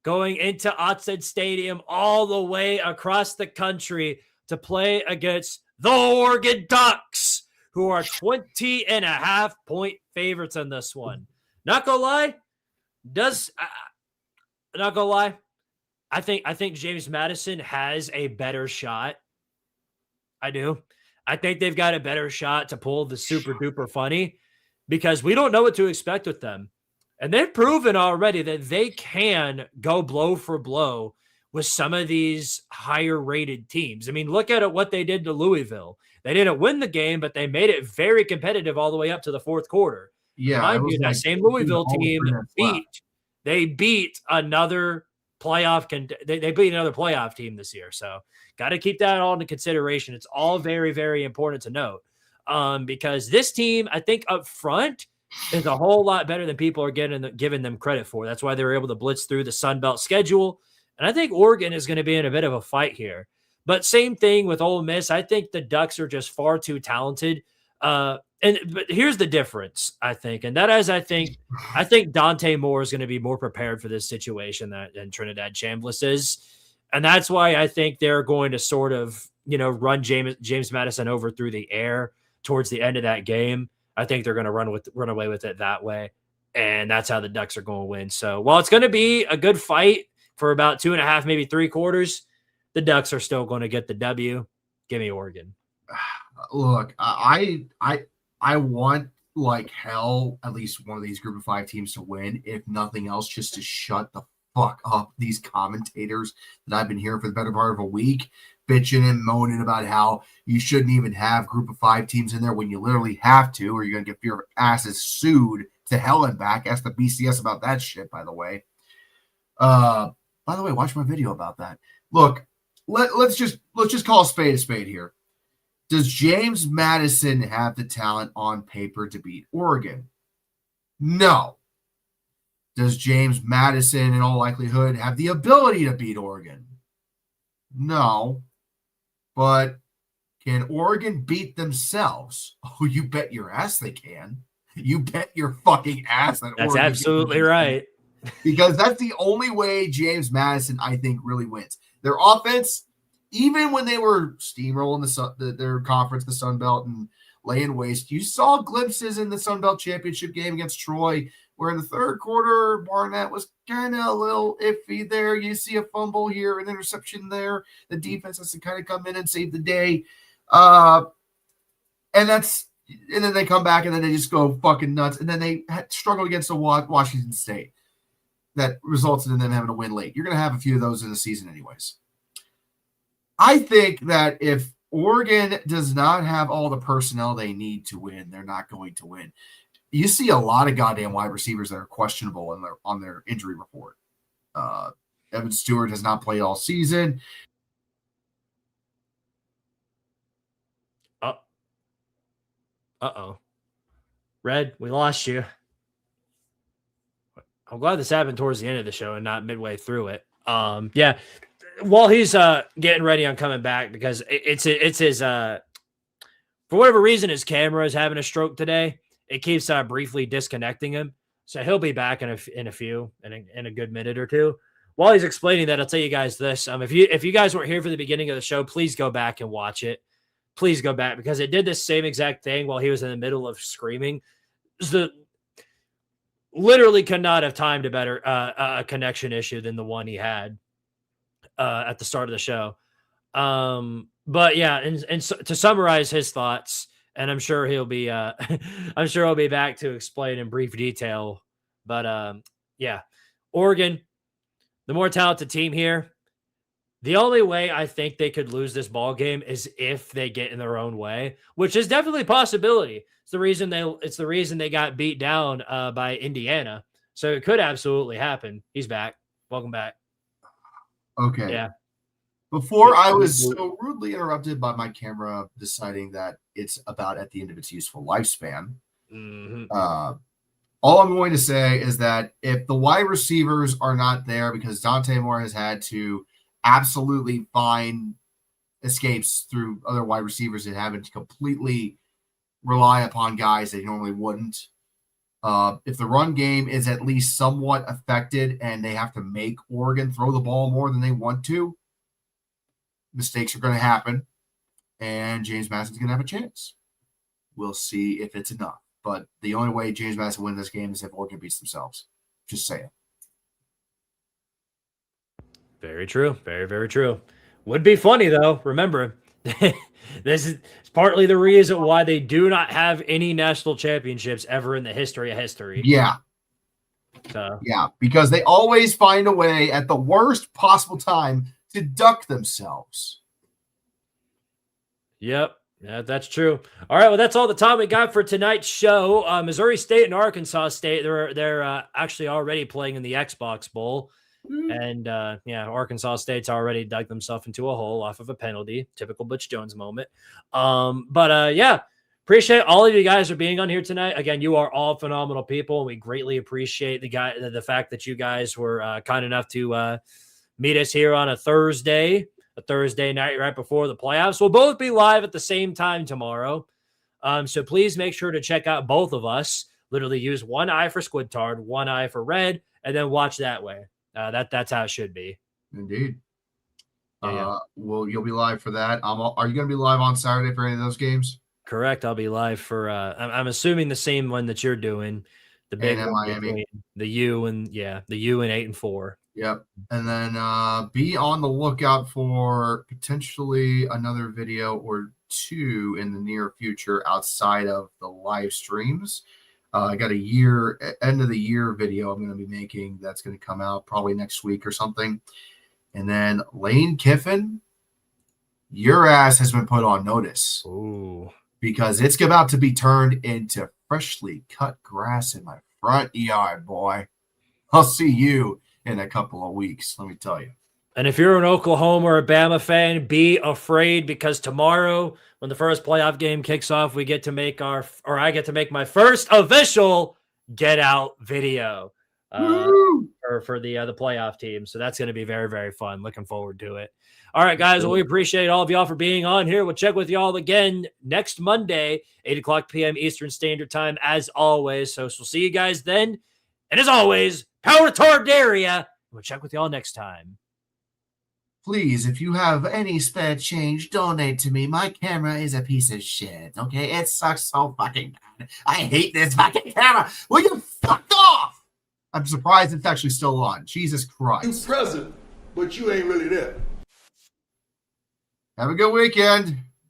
Speaker 2: going into Otstead Stadium all the way across the country to play against the Oregon Ducks, who are 20.5-point favorites in this one. Not gonna lie. Not gonna lie, I think James Madison has a better shot. I do. I think they've got a better shot to pull the super duper funny because we don't know what to expect with them. And they've proven already that they can go blow for blow with some of these higher rated teams. I mean, look at what they did to Louisville. They didn't win the game, but they made it very competitive all the way up to the fourth quarter.
Speaker 3: Yeah,
Speaker 2: mind you, that same Louisville team beat another playoff. They beat another playoff team this year. So got to keep that all into consideration. It's all very, very important to note because this team, I think up front, is a whole lot better than people are giving them credit for. That's why they were able to blitz through the Sun Belt schedule. And I think Oregon is going to be in a bit of a fight here. But same thing with Ole Miss. I think the Ducks are just far too talented. But here's the difference, I think, and that is I think Dante Moore is going to be more prepared for this situation than Trinidad Chambliss is, and that's why I think they're going to sort of run James Madison over through the air towards the end of that game. I think they're going to run away with it that way, and that's how the Ducks are going to win. So while it's going to be a good fight for about 2.5, maybe 3 quarters, the Ducks are still going to get the W. Give me Oregon.
Speaker 3: Look, I want like hell at least one of these group of 5 teams to win, if nothing else, just to shut the fuck up these commentators that I've been hearing for the better part of a week, bitching and moaning about how you shouldn't even have group of 5 teams in there when you literally have to, or you're going to get your asses sued to hell and back. Ask the BCS about that shit, by the way. Watch my video about that. Look, let's just call a spade here. Does James Madison have the talent on paper to beat Oregon? No. Does James Madison, in all likelihood, have the ability to beat Oregon? No. But can Oregon beat themselves? Oh, you bet your ass they can. You bet your fucking ass that
Speaker 2: That's
Speaker 3: Oregon
Speaker 2: absolutely right.
Speaker 3: Because that's the only way James Madison, I think, really wins. Their offense, even when they were steamrolling their conference, the Sun Belt, and laying waste, you saw glimpses in the Sun Belt championship game against Troy, where in the third quarter, Barnett was kind of a little iffy there. You see a fumble here, an interception there. The defense has to kind of come in and save the day. And then they come back and then they just go fucking nuts. And then they struggled against the Washington State. That resulted in them having to win late. You're going to have a few of those in the season anyways. I think that if Oregon does not have all the personnel they need to win, they're not going to win. You see a lot of goddamn wide receivers that are questionable on their injury report. Evan Stewart has not played all season.
Speaker 2: Uh-oh. Red, we lost you. I'm glad this happened towards the end of the show and not midway through it. Yeah. While he's getting ready on coming back, because it's his for whatever reason his camera is having a stroke today. It keeps briefly disconnecting him, so he'll be back in a good minute or two. while he's explaining that, I'll tell you guys this. If you guys weren't here for the beginning of the show, please go back and watch it. Please go back, because it did the same exact thing while he was in the middle of screaming. Literally could not have timed a better connection issue than the one he had at the start of the show. But yeah, and so, to summarize his thoughts, and I'm sure he'll be I'm sure he'll be back to explain in brief detail. But yeah, Oregon, the more talented team here. The only way I think they could lose this ball game is if they get in their own way, which is definitely a possibility. It's the reason they got beat down by Indiana. So it could absolutely happen. He's back. Welcome back.
Speaker 3: Okay.
Speaker 2: Yeah.
Speaker 3: Before I was so rudely interrupted by my camera deciding that it's about at the end of its useful lifespan.
Speaker 2: Mm-hmm.
Speaker 3: All I'm going to say is that if the wide receivers are not there because Dante Moore has had to absolutely find escapes through other wide receivers that haven't completely rely upon guys they normally wouldn't. If the run game is at least somewhat affected and they have to make Oregon throw the ball more than they want to, mistakes are going to happen, and James Madison's going to have a chance. We'll see if it's enough. But the only way James Madison wins this game is if Oregon beats themselves. Just saying.
Speaker 2: Very true. Very, very true. Would be funny, though. Remember, this is partly the reason why they do not have any national championships ever in the history of history.
Speaker 3: Yeah.
Speaker 2: So.
Speaker 3: Yeah, because they always find a way at the worst possible time to duck themselves.
Speaker 2: Yep. Yeah, that's true. All right, well, that's all the time we got for tonight's show. Missouri State and Arkansas State, they're actually already playing in the Xbox Bowl. And, yeah, Arkansas State's already dug themselves into a hole off of a penalty. Typical Butch Jones moment. Yeah, appreciate all of you guys for being on here tonight. Again, you are all phenomenal people, and we greatly appreciate the fact that you guys were kind enough to meet us here on a Thursday night right before the playoffs. We'll both be live at the same time tomorrow. So please make sure to check out both of us. Literally use one eye for Squidtard, one eye for Red, and then watch that way. That's how it should be.
Speaker 3: Indeed.
Speaker 2: Yeah.
Speaker 3: Well, you'll be live for that. Are you going to be live on Saturday for any of those games?
Speaker 2: Correct. I'll be live for, I'm assuming the same one that you're doing. The big one,
Speaker 3: Miami.
Speaker 2: The U and 8-4.
Speaker 3: Yep. And then be on the lookout for potentially another video or two in the near future outside of the live streams. I got a end of the year video I'm going to be making that's going to come out probably next week or something. And then Lane Kiffin, your ass has been put on notice.
Speaker 2: Ooh.
Speaker 3: Because it's about to be turned into freshly cut grass in my front yard, boy. I'll see you in a couple of weeks, let me tell you.
Speaker 2: And if you're an Oklahoma or a Bama fan, be afraid, because tomorrow, when the first playoff game kicks off, I get to make my first official Get Out video for the playoff team. So that's going to be very, very fun. Looking forward to it. All right, guys. Well, we appreciate all of y'all for being on here. We'll check with y'all again next Monday, 8:00 p.m. Eastern Standard Time, as always. So we'll see you guys then. And as always, power to Tardaria. We'll check with y'all next time.
Speaker 3: Please, if you have any spare change, donate to me. My camera is a piece of shit, okay? It sucks so fucking bad. I hate this fucking camera. Will you fuck off? I'm surprised it's actually still on. Jesus Christ.
Speaker 5: You present, but you ain't really there.
Speaker 3: Have a good weekend.